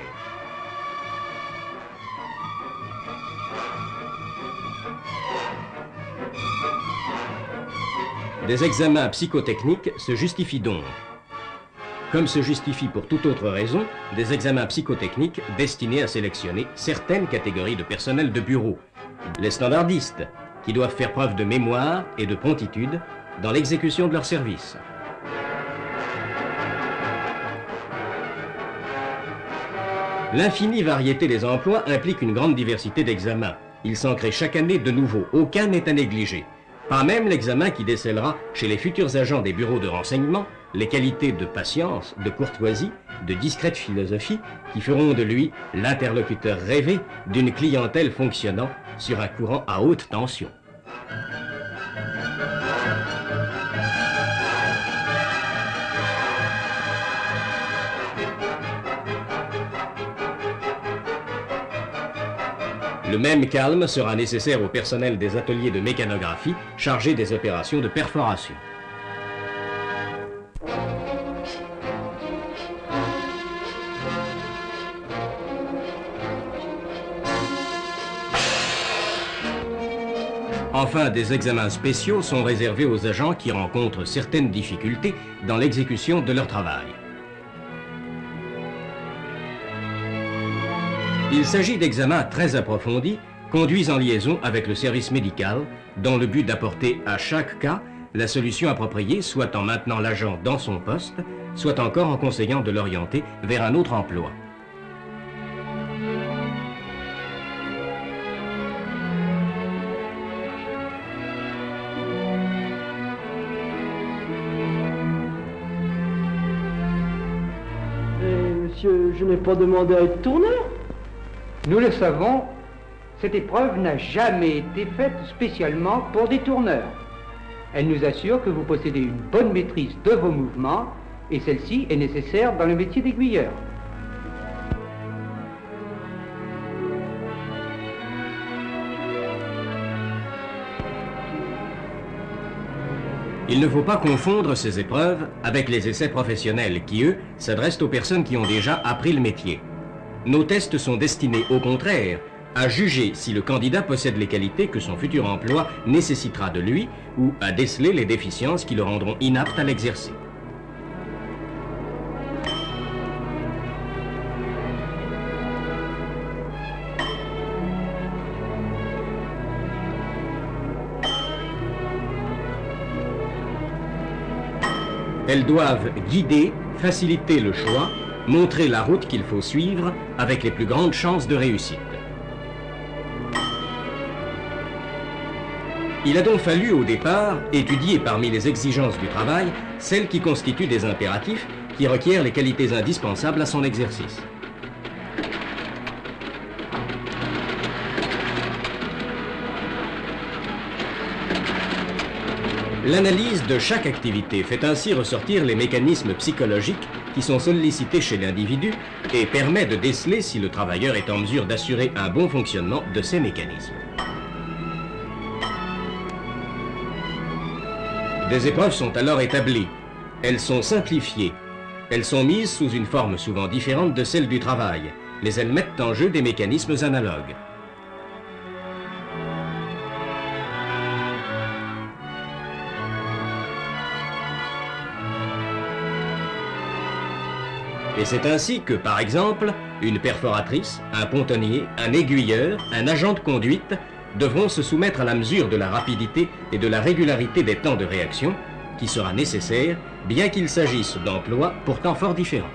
Des examens psychotechniques se justifient donc. Comme se justifient pour toute autre raison, des examens psychotechniques destinés à sélectionner certaines catégories de personnel de bureau. Les standardistes, qui doivent faire preuve de mémoire et de promptitude dans l'exécution de leur service. L'infinie variété des emplois implique une grande diversité d'examens. Il s'en crée chaque année de nouveaux, aucun n'est à négliger. Pas même l'examen qui décèlera chez les futurs agents des bureaux de renseignement les qualités de patience, de courtoisie, de discrète philosophie qui feront de lui l'interlocuteur rêvé d'une clientèle fonctionnant sur un courant à haute tension. Le même calme sera nécessaire au personnel des ateliers de mécanographie chargés des opérations de perforation. Enfin, des examens spéciaux sont réservés aux agents qui rencontrent certaines difficultés dans l'exécution de leur travail. Il s'agit d'examens très approfondis, conduits en liaison avec le service médical, dans le but d'apporter à chaque cas la solution appropriée, soit en maintenant l'agent dans son poste, soit encore en conseillant de l'orienter vers un autre emploi.
Monsieur, je n'ai pas demandé à être tourneur.
Nous le savons, cette épreuve n'a jamais été faite spécialement pour des tourneurs. Elle nous assure que vous possédez une bonne maîtrise de vos mouvements et celle-ci est nécessaire dans le métier d'aiguilleur.
Il ne faut pas confondre ces épreuves avec les essais professionnels qui, eux, s'adressent aux personnes qui ont déjà appris le métier. Nos tests sont destinés, au contraire, à juger si le candidat possède les qualités que son futur emploi nécessitera de lui ou à déceler les déficiences qui le rendront inapte à l'exercer. Elles doivent guider, faciliter le choix, montrer la route qu'il faut suivre avec les plus grandes chances de réussite. Il a donc fallu au départ étudier parmi les exigences du travail celles qui constituent des impératifs qui requièrent les qualités indispensables à son exercice. L'analyse de chaque activité fait ainsi ressortir les mécanismes psychologiques qui sont sollicités chez l'individu et permet de déceler si le travailleur est en mesure d'assurer un bon fonctionnement de ces mécanismes. Des épreuves sont alors établies. Elles sont simplifiées. Elles sont mises sous une forme souvent différente de celle du travail, mais elles mettent en jeu des mécanismes analogues. Et c'est ainsi que, par exemple, une perforatrice, un pontonnier, un aiguilleur, un agent de conduite devront se soumettre à la mesure de la rapidité et de la régularité des temps de réaction qui sera nécessaire, bien qu'il s'agisse d'emplois pourtant fort différents.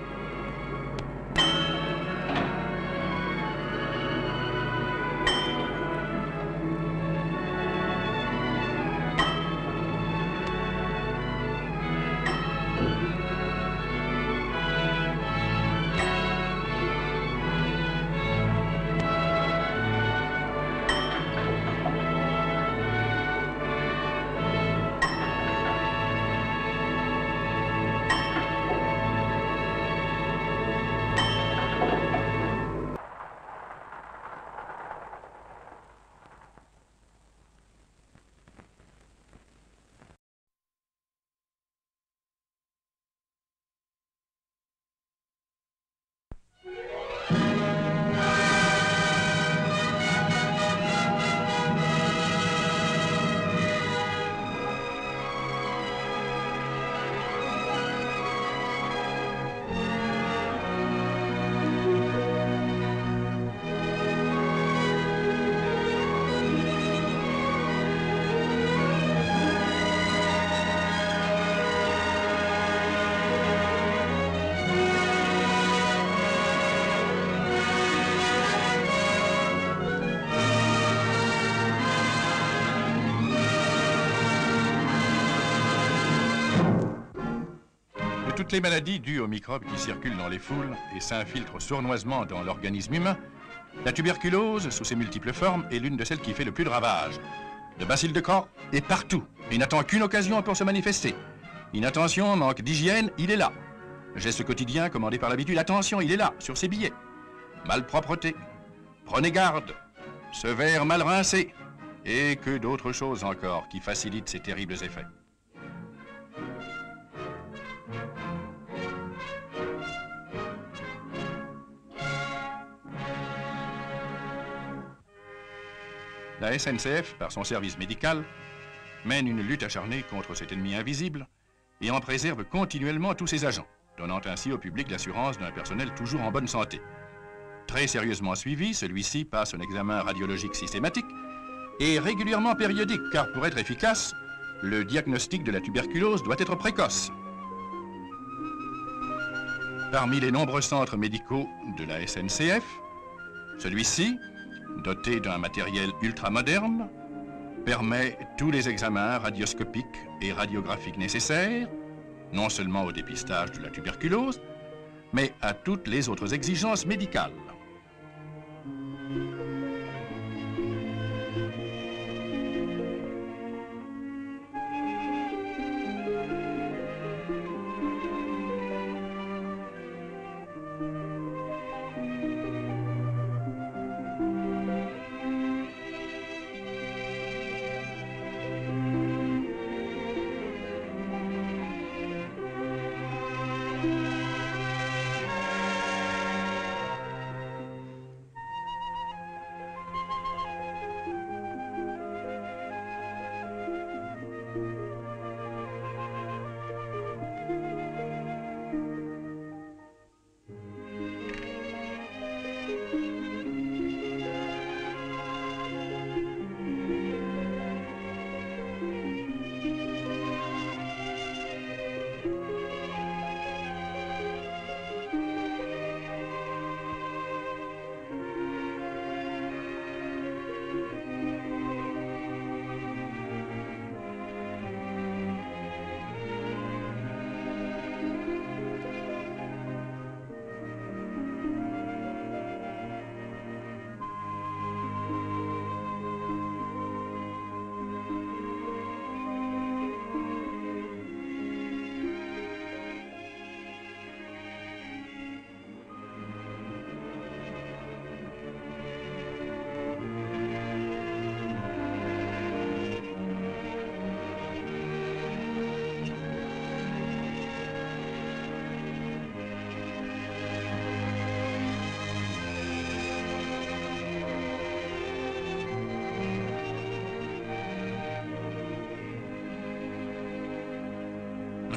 Toutes les maladies dues aux microbes qui circulent dans les foules et s'infiltrent sournoisement dans l'organisme humain, la tuberculose, sous ses multiples formes, est l'une de celles qui fait le plus de ravages. Le bacille de Koch est partout. Il n'attend qu'une occasion pour se manifester. Inattention, manque d'hygiène, il est là. Geste quotidien commandé par l'habitude, attention, il est là, sur ses billets. Malpropreté. Prenez garde. ce verre mal rincé, et que d'autres choses encore qui facilitent ces terribles effets. La SNCF, par son service médical, mène une lutte acharnée contre cet ennemi invisible et en préserve continuellement tous ses agents, donnant ainsi au public l'assurance d'un personnel toujours en bonne santé. Très sérieusement suivi, celui-ci passe un examen radiologique systématique et régulièrement périodique, car pour être efficace, le diagnostic de la tuberculose doit être précoce. Parmi les nombreux centres médicaux de la SNCF, celui-ci, doté d'un matériel ultramoderne, permet tous les examens radioscopiques et radiographiques nécessaires, non seulement au dépistage de la tuberculose, mais à toutes les autres exigences médicales.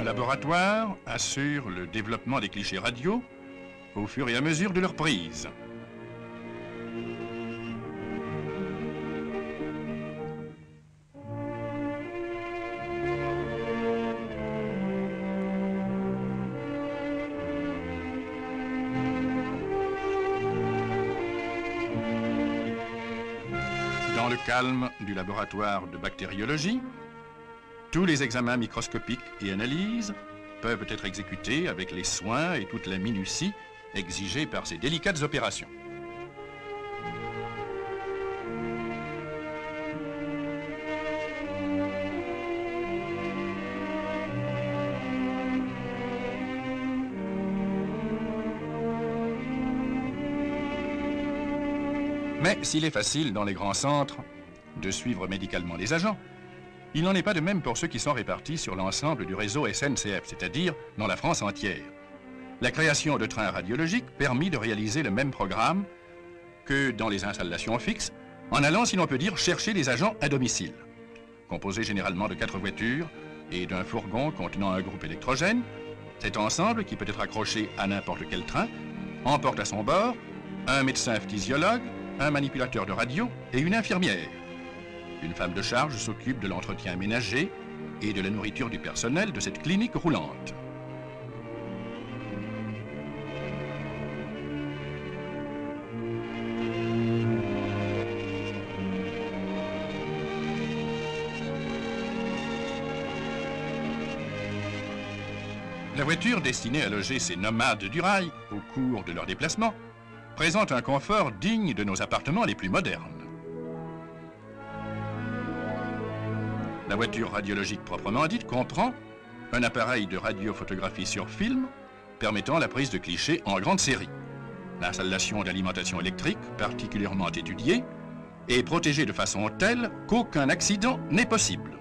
Un laboratoire assure le développement des clichés radio au fur et à mesure de leur prise. Dans le calme du laboratoire de bactériologie, tous les examens microscopiques et analyses peuvent être exécutés avec les soins et toute la minutie exigée par ces délicates opérations. Mais s'il est facile dans les grands centres de suivre médicalement les agents, il n'en est pas de même pour ceux qui sont répartis sur l'ensemble du réseau SNCF, c'est-à-dire dans la France entière. La création de trains radiologiques permit de réaliser le même programme que dans les installations fixes, en allant, si l'on peut dire, chercher les agents à domicile. Composé généralement de 4 voitures et d'un fourgon contenant un groupe électrogène, cet ensemble, qui peut être accroché à n'importe quel train, emporte à son bord un médecin physiologue, un manipulateur de radio et une infirmière. Une femme de charge s'occupe de l'entretien ménager et de la nourriture du personnel de cette clinique roulante. La voiture destinée à loger ces nomades du rail au cours de leur déplacement présente un confort digne de nos appartements les plus modernes. La voiture radiologique proprement dite comprend un appareil de radiophotographie sur film permettant la prise de clichés en grande série, l'installation d'alimentation électrique particulièrement étudiée et protégé de façon telle qu'aucun accident n'est possible.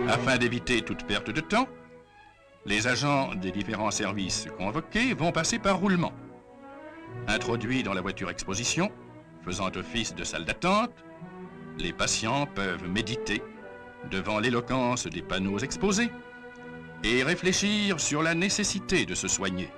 Afin d'éviter toute perte de temps, les agents des différents services convoqués vont passer par roulement. Introduits dans la voiture exposition, faisant office de salle d'attente, les patients peuvent méditer devant l'éloquence des panneaux exposés et réfléchir sur la nécessité de se soigner.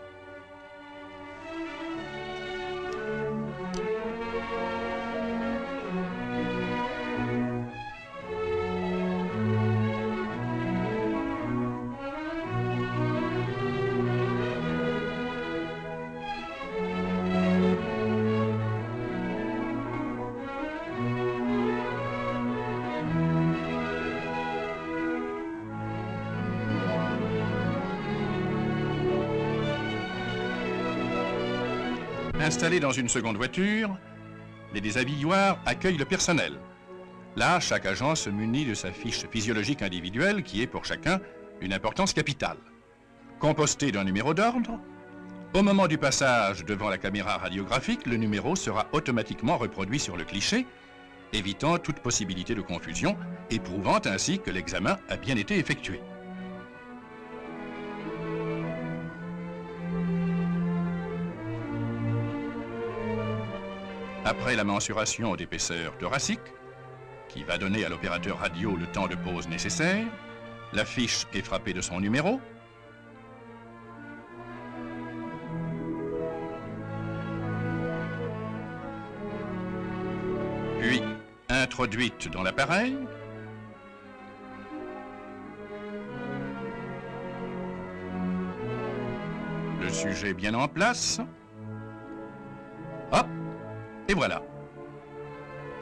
Installés dans une seconde voiture, les déshabilloirs accueillent le personnel. Là, chaque agent se munit de sa fiche physiologique individuelle qui est pour chacun une importance capitale. Composté d'un numéro d'ordre, au moment du passage devant la caméra radiographique, le numéro sera automatiquement reproduit sur le cliché, évitant toute possibilité de confusion et prouvant ainsi que l'examen a bien été effectué. Après la mensuration d'épaisseur thoracique, qui va donner à l'opérateur radio le temps de pause nécessaire, la fiche est frappée de son numéro. Puis introduite dans l'appareil. Le sujet bien en place. Hop! Et voilà.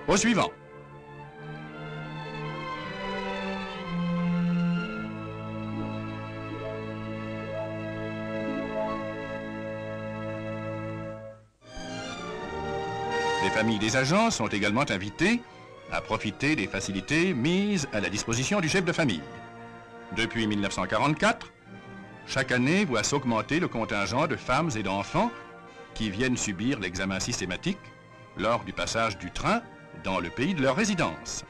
Au suivant. Les familles des agents sont également invitées à profiter des facilités mises à la disposition du chef de famille. Depuis 1944, chaque année voit s'augmenter le contingent de femmes et d'enfants qui viennent subir l'examen systématique lors du passage du train dans le pays de leur résidence.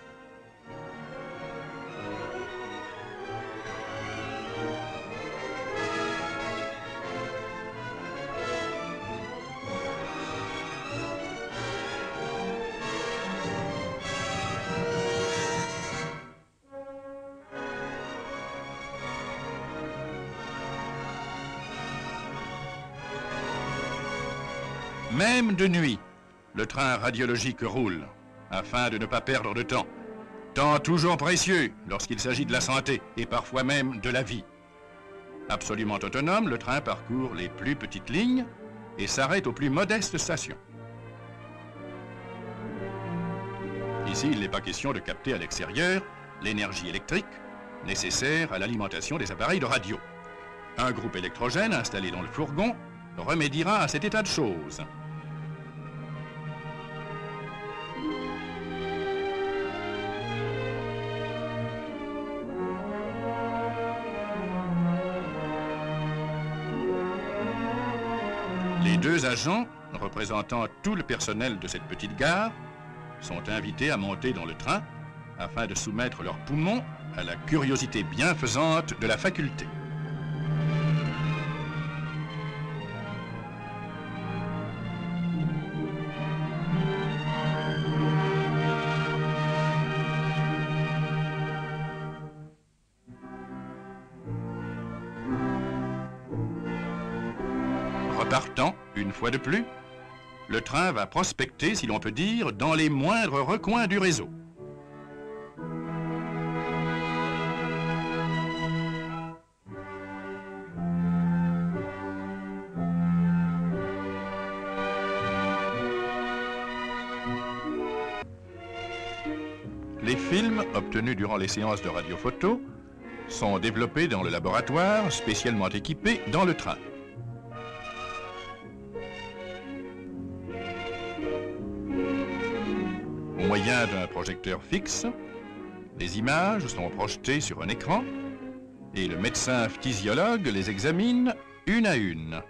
Même de nuit, le train radiologique roule, afin de ne pas perdre de temps. Temps toujours précieux lorsqu'il s'agit de la santé et parfois même de la vie. Absolument autonome, le train parcourt les plus petites lignes et s'arrête aux plus modestes stations. Ici, il n'est pas question de capter à l'extérieur l'énergie électrique nécessaire à l'alimentation des appareils de radio. Un groupe électrogène installé dans le fourgon remédiera à cet état de choses. Les deux agents, représentant tout le personnel de cette petite gare, sont invités à monter dans le train afin de soumettre leurs poumons à la curiosité bienfaisante de la faculté. Repartant, une fois de plus, le train va prospecter, si l'on peut dire, dans les moindres recoins du réseau. Les films obtenus durant les séances de radiophoto sont développés dans le laboratoire spécialement équipé dans le train. Au moyen d'un projecteur fixe, Les images sont projetées sur un écran et le médecin phtisiologue les examine une à une.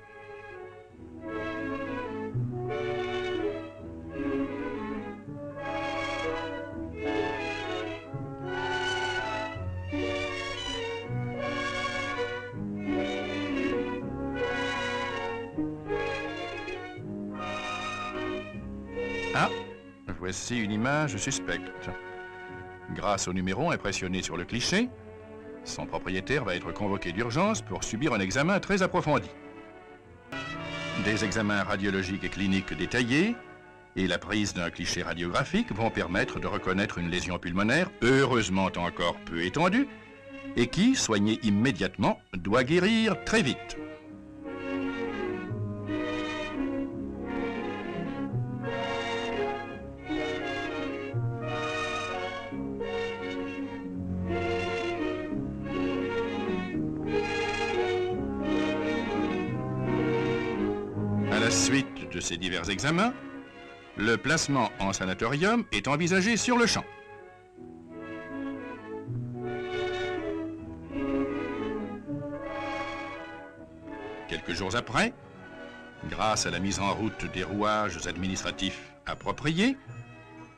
Ah, voici une image suspecte. Grâce au numéro impressionné sur le cliché, son propriétaire va être convoqué d'urgence pour subir un examen très approfondi. Des examens radiologiques et cliniques détaillés et la prise d'un cliché radiographique vont permettre de reconnaître une lésion pulmonaire, heureusement encore peu étendue, et qui, soignée immédiatement, doit guérir très vite. À la suite de ces divers examens, le placement en sanatorium est envisagé sur le champ. Quelques jours après, grâce à la mise en route des rouages administratifs appropriés,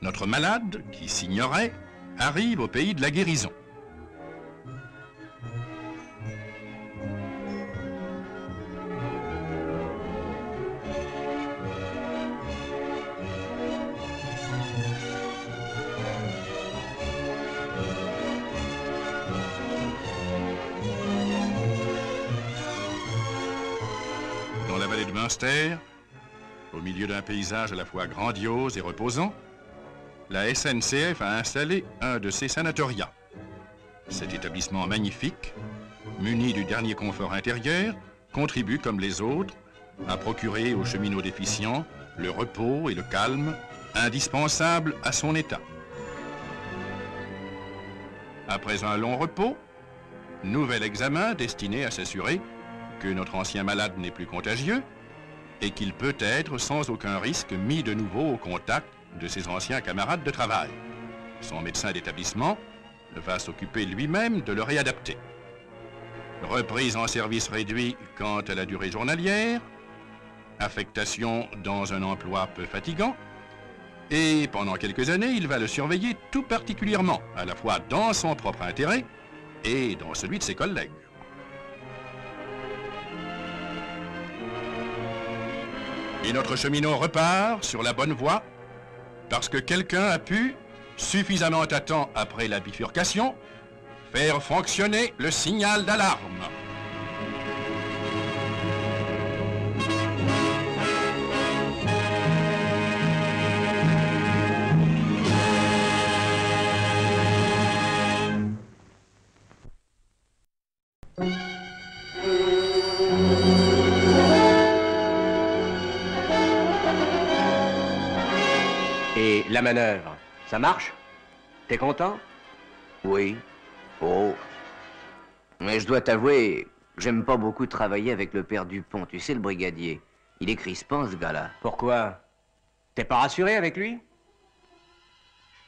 notre malade, qui s'ignorait, arrive au pays de la guérison. Dans la vallée de Münster, au milieu d'un paysage à la fois grandiose et reposant, la SNCF a installé un de ses sanatoriats. Cet établissement magnifique, muni du dernier confort intérieur, contribue comme les autres à procurer aux cheminots déficients le repos et le calme indispensables à son état. Après un long repos, nouvel examen destiné à s'assurer que notre ancien malade n'est plus contagieux et qu'il peut être sans aucun risque mis de nouveau au contact de ses anciens camarades de travail. Son médecin d'établissement va s'occuper lui-même de le réadapter. Reprise en service réduit quant à la durée journalière, affectation dans un emploi peu fatigant, et pendant quelques années, il va le surveiller tout particulièrement, à la fois dans son propre intérêt et dans celui de ses collègues. Et notre cheminot repart sur la bonne voie parce que quelqu'un a pu, suffisamment à temps après la bifurcation, faire fonctionner le signal d'alarme.
Et la manœuvre, ça marche? T'es content?
Oui. Oh. Mais je dois t'avouer, j'aime pas beaucoup travailler avec le père Dupont, tu sais, le brigadier. Il est crispant, ce gars-là.
Pourquoi? T'es pas rassuré avec lui?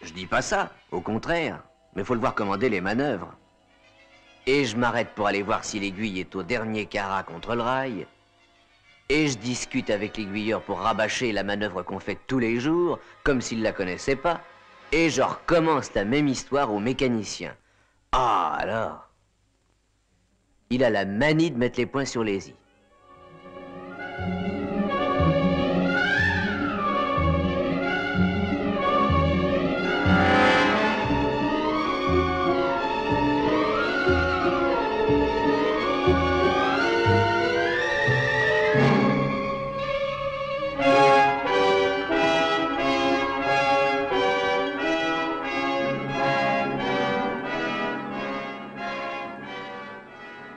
Je dis pas ça, au contraire. Mais faut le voir commander les manœuvres. Et je m'arrête pour aller voir si l'aiguille est au dernier carat contre le rail. Et je discute avec l'aiguilleur pour rabâcher la manœuvre qu'on fait tous les jours, comme s'il la connaissait pas. Et je recommence la même histoire au mécanicien. Ah, alors. Il a la manie de mettre les points sur les i.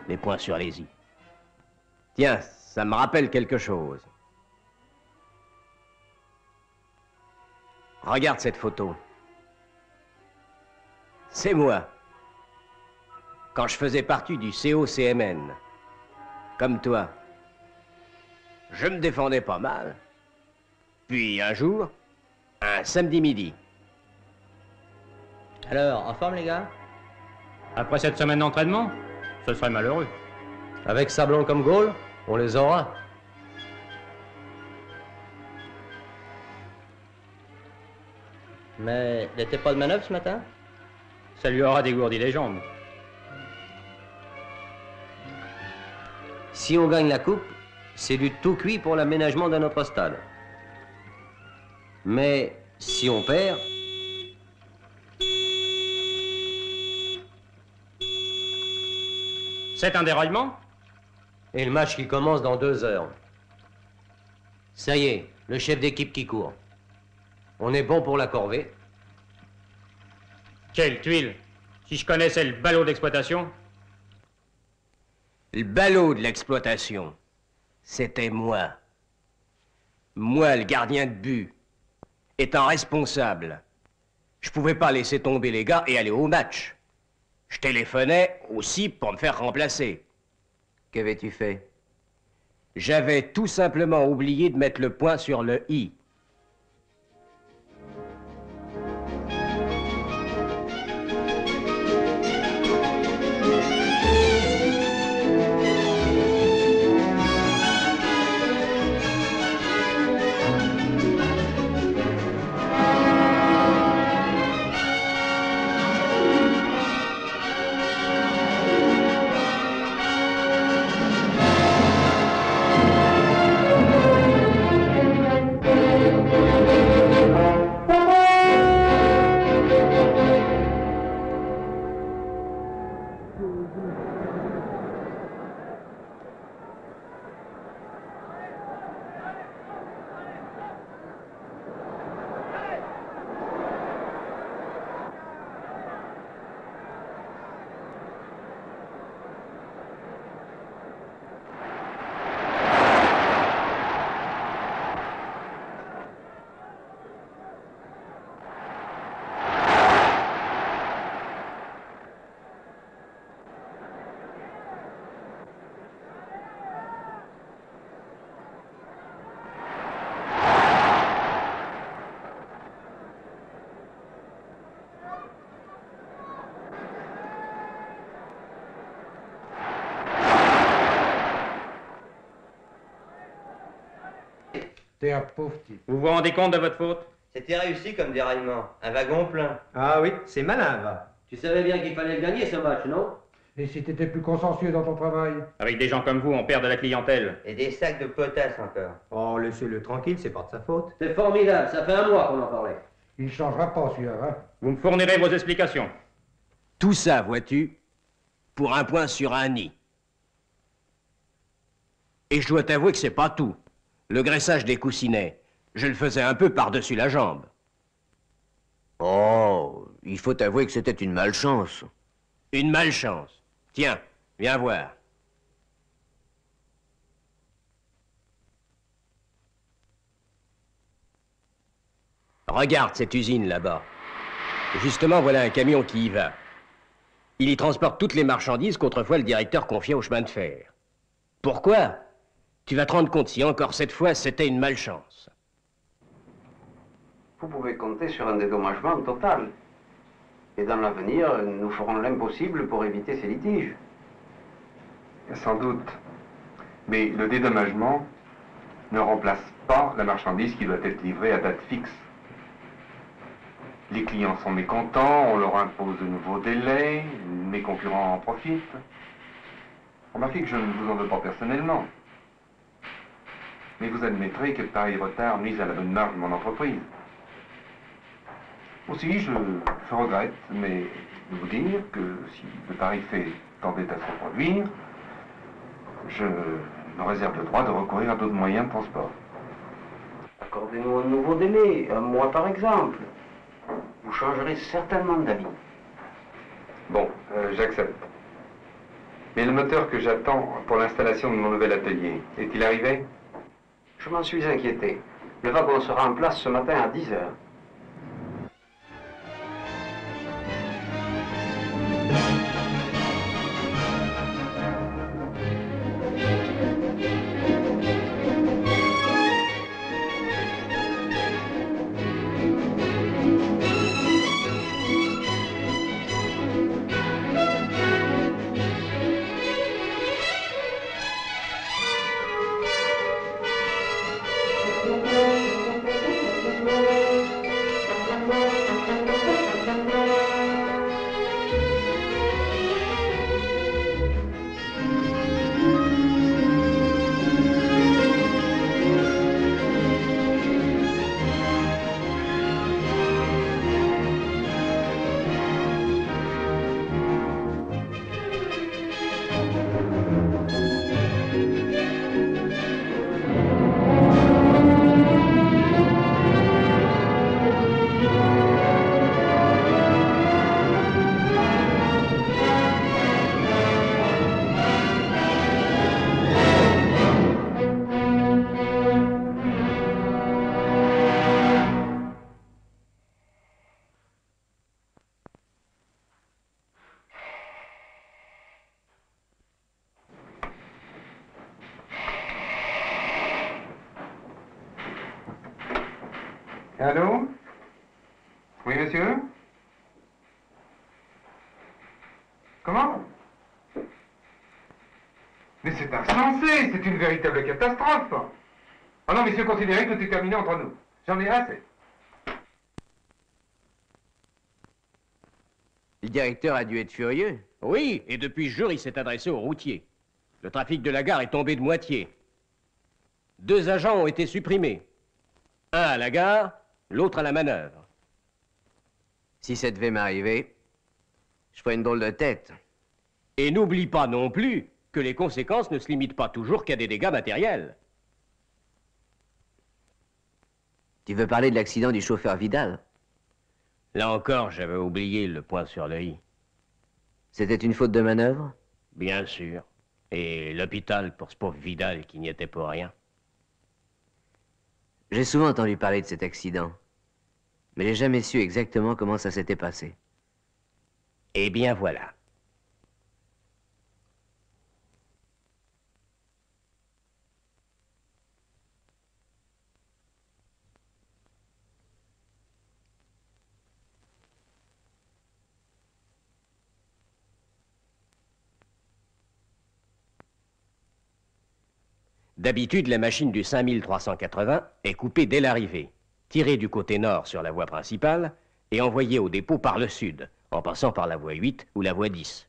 Les points sur les i. Tiens, ça me rappelle quelque chose. Regarde cette photo. C'est moi. Quand je faisais partie du COCMN. Comme toi. Je me défendais pas mal. Puis un jour, un samedi midi.
Alors, en forme les gars?
Après cette semaine d'entraînement, ce serait malheureux.
Avec Sablon comme goal, on les aura. Mais n'était pas de manœuvre ce matin?
Ça lui aura dégourdi les jambes.
Si on gagne la coupe, c'est du tout cuit pour l'aménagement de notre stade. Mais si on perd...
C'est un déraillement?
Et le match qui commence dans 2 heures. Ça y est, le chef d'équipe qui court. On est bon pour la corvée.
Quelle tuile! Si je connaissais le ballot d'exploitation.
Le ballot de l'exploitation, c'était moi. Moi, le gardien de but, étant responsable. Je pouvais pas laisser tomber les gars et aller au match. Je téléphonais aussi pour me faire remplacer.
Qu'avais-tu fait?
J'avais tout simplement oublié de mettre le point sur le i.
T'es un pauvre type.
Vous vous rendez compte de votre faute?
C'était réussi comme déraillement. Un wagon plein.
Ah oui, c'est malin, va.
Tu savais bien qu'il fallait le gagner ce match, non?
Et si t'étais plus consciencieux dans ton travail?
Avec des gens comme vous, on perd de la clientèle.
Et des sacs de potasse encore.
Oh, laissez-le tranquille, c'est pas de sa faute.
C'est formidable, ça fait un mois qu'on en parlait.
Il changera pas, celui-là, hein.
Vous me fournirez vos explications.
Tout ça, vois-tu, pour un point sur un i. Et je dois t'avouer que c'est pas tout. Le graissage des coussinets, je le faisais un peu par-dessus la jambe.
Oh, il faut avouer que c'était une malchance.
Une malchance. Tiens, viens voir. Regarde cette usine là-bas. Justement, voilà un camion qui y va. Il y transporte toutes les marchandises qu'autrefois le directeur confiait au chemin de fer. Pourquoi? Tu vas te rendre compte si encore cette fois c'était une malchance.
Vous pouvez compter sur un dédommagement total. Et dans l'avenir, nous ferons l'impossible pour éviter ces litiges.
Sans doute. Mais le dédommagement ne remplace pas la marchandise qui doit être livrée à date fixe. Les clients sont mécontents, on leur impose de nouveaux délais, mes concurrents en profitent. Remarquez que je ne vous en veux pas personnellement. Mais vous admettrez que pareil retard nuise à la bonne marge de mon entreprise. Aussi, je regrette, mais de vous dire que si de pareils faits tendaient à se produire, je me réserve le droit de recourir à d'autres moyens de transport.
Accordez-nous un nouveau délai, un mois par exemple. Vous changerez certainement d'avis.
Bon, j'accepte. Mais le moteur que j'attends pour l'installation de mon nouvel atelier, est-il arrivé?
Je m'en suis inquiété. Le wagon sera en place ce matin à 10 heures.
Allô? Oui, monsieur? Comment? Mais c'est insensé, c'est une véritable catastrophe. Oh non, messieurs, considérez que tout est terminé entre nous. J'en ai assez.
Le directeur a dû être furieux.
Oui, et depuis ce jour, il s'est adressé aux routiers. Le trafic de la gare est tombé de moitié. 2 agents ont été supprimés. Un à la gare, l'autre à la manœuvre.
Si ça devait m'arriver, je ferais une drôle de tête.
Et n'oublie pas non plus que les conséquences ne se limitent pas toujours qu'à des dégâts matériels.
Tu veux parler de l'accident du chauffeur Vidal?
Là encore, j'avais oublié le point sur le i.
C'était une faute de manœuvre?
Bien sûr. Et l'hôpital pour ce pauvre Vidal qui n'y était pour rien.
J'ai souvent entendu parler de cet accident, mais j'ai jamais su exactement comment ça s'était passé.
Eh bien voilà. D'habitude, la machine du 5380 est coupée dès l'arrivée, tirée du côté nord sur la voie principale et envoyée au dépôt par le sud, en passant par la voie 8 ou la voie 10.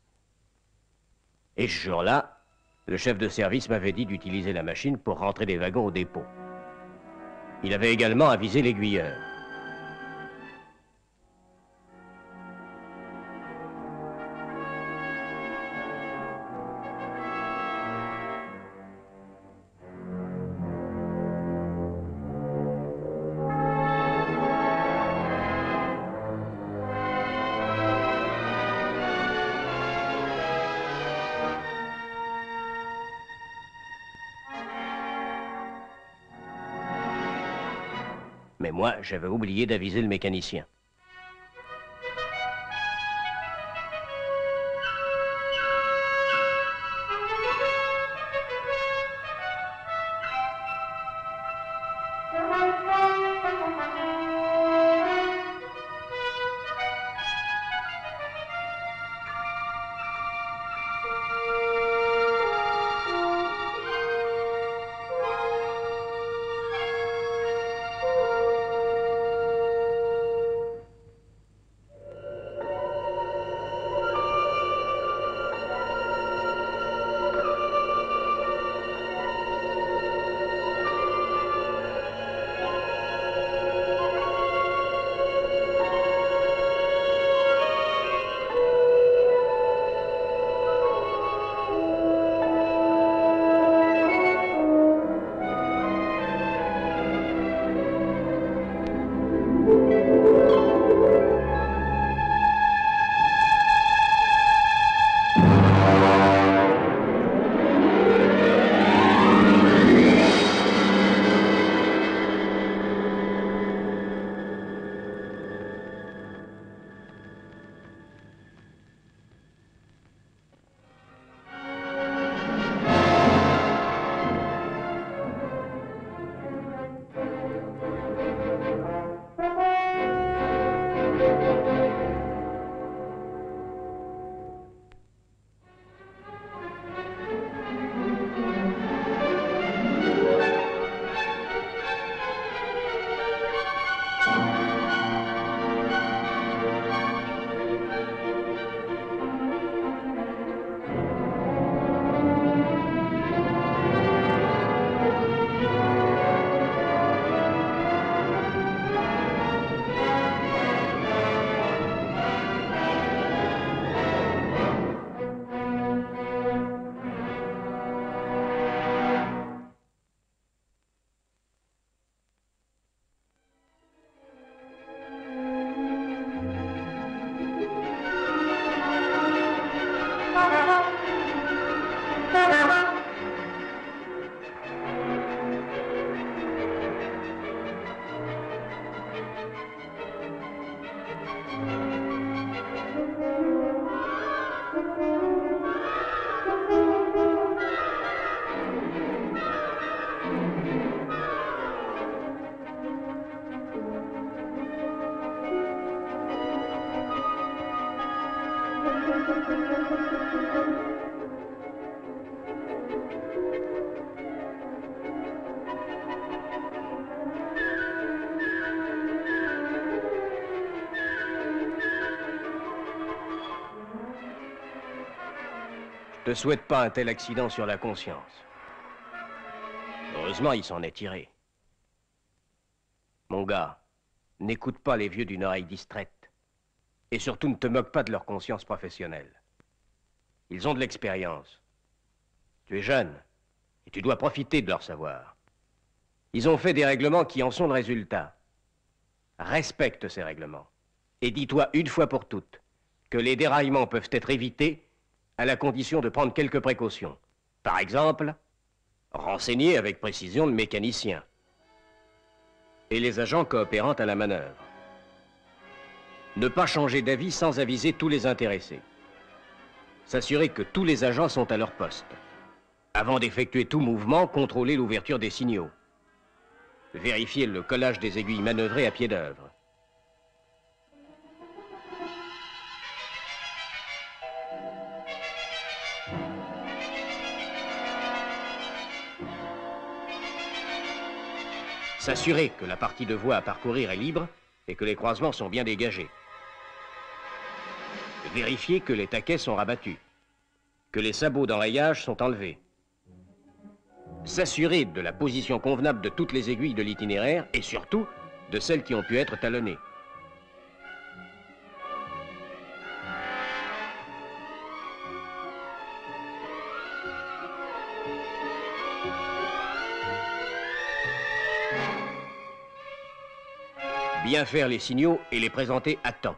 Et ce jour-là, le chef de service m'avait dit d'utiliser la machine pour rentrer les wagons au dépôt. Il avait également avisé l'aiguilleur. Mais moi, j'avais oublié d'aviser le mécanicien. Je ne souhaite pas un tel accident sur la conscience. Heureusement, il s'en est tiré. Mon gars, n'écoute pas les vieux d'une oreille distraite. Et surtout, ne te moque pas de leur conscience professionnelle. Ils ont de l'expérience. Tu es jeune, et tu dois profiter de leur savoir. Ils ont fait des règlements qui en sont le résultat. Respecte ces règlements. Et dis-toi une fois pour toutes que les déraillements peuvent être évités à la condition de prendre quelques précautions. Par exemple, renseigner avec précision le mécanicien et les agents coopérant à la manœuvre. Ne pas changer d'avis sans aviser tous les intéressés. S'assurer que tous les agents sont à leur poste. Avant d'effectuer tout mouvement, contrôler l'ouverture des signaux. Vérifier le collage des aiguilles manœuvrées à pied d'œuvre. S'assurer que la partie de voie à parcourir est libre et que les croisements sont bien dégagés. Vérifier que les taquets sont rabattus, que les sabots d'enrayage sont enlevés. S'assurer de la position convenable de toutes les aiguilles de l'itinéraire et surtout de celles qui ont pu être talonnées. Bien faire les signaux et les présenter à temps.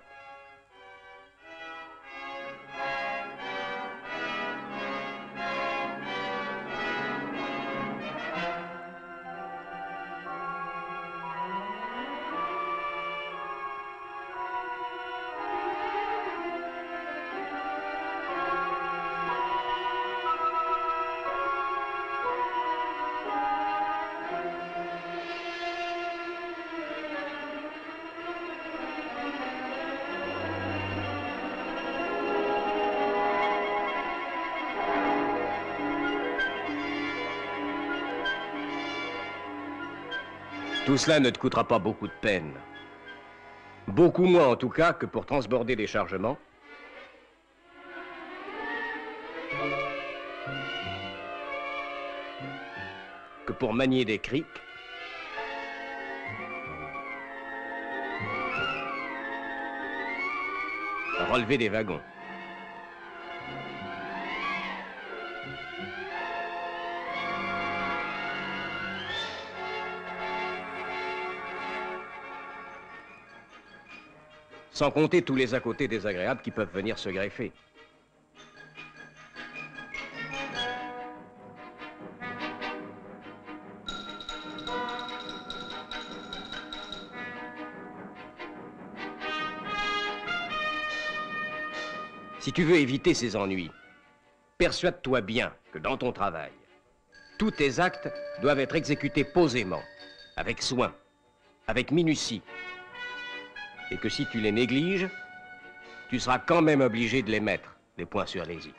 Tout cela ne te coûtera pas beaucoup de peine. Beaucoup moins en tout cas que pour transborder des chargements. Que pour manier des criques. Relever des wagons. Sans compter tous les à côté désagréables qui peuvent venir se greffer. Si tu veux éviter ces ennuis, persuade-toi bien que dans ton travail, tous tes actes doivent être exécutés posément, avec soin, avec minutie. Et que si tu les négliges, tu seras quand même obligé de les mettre, les points sur les i.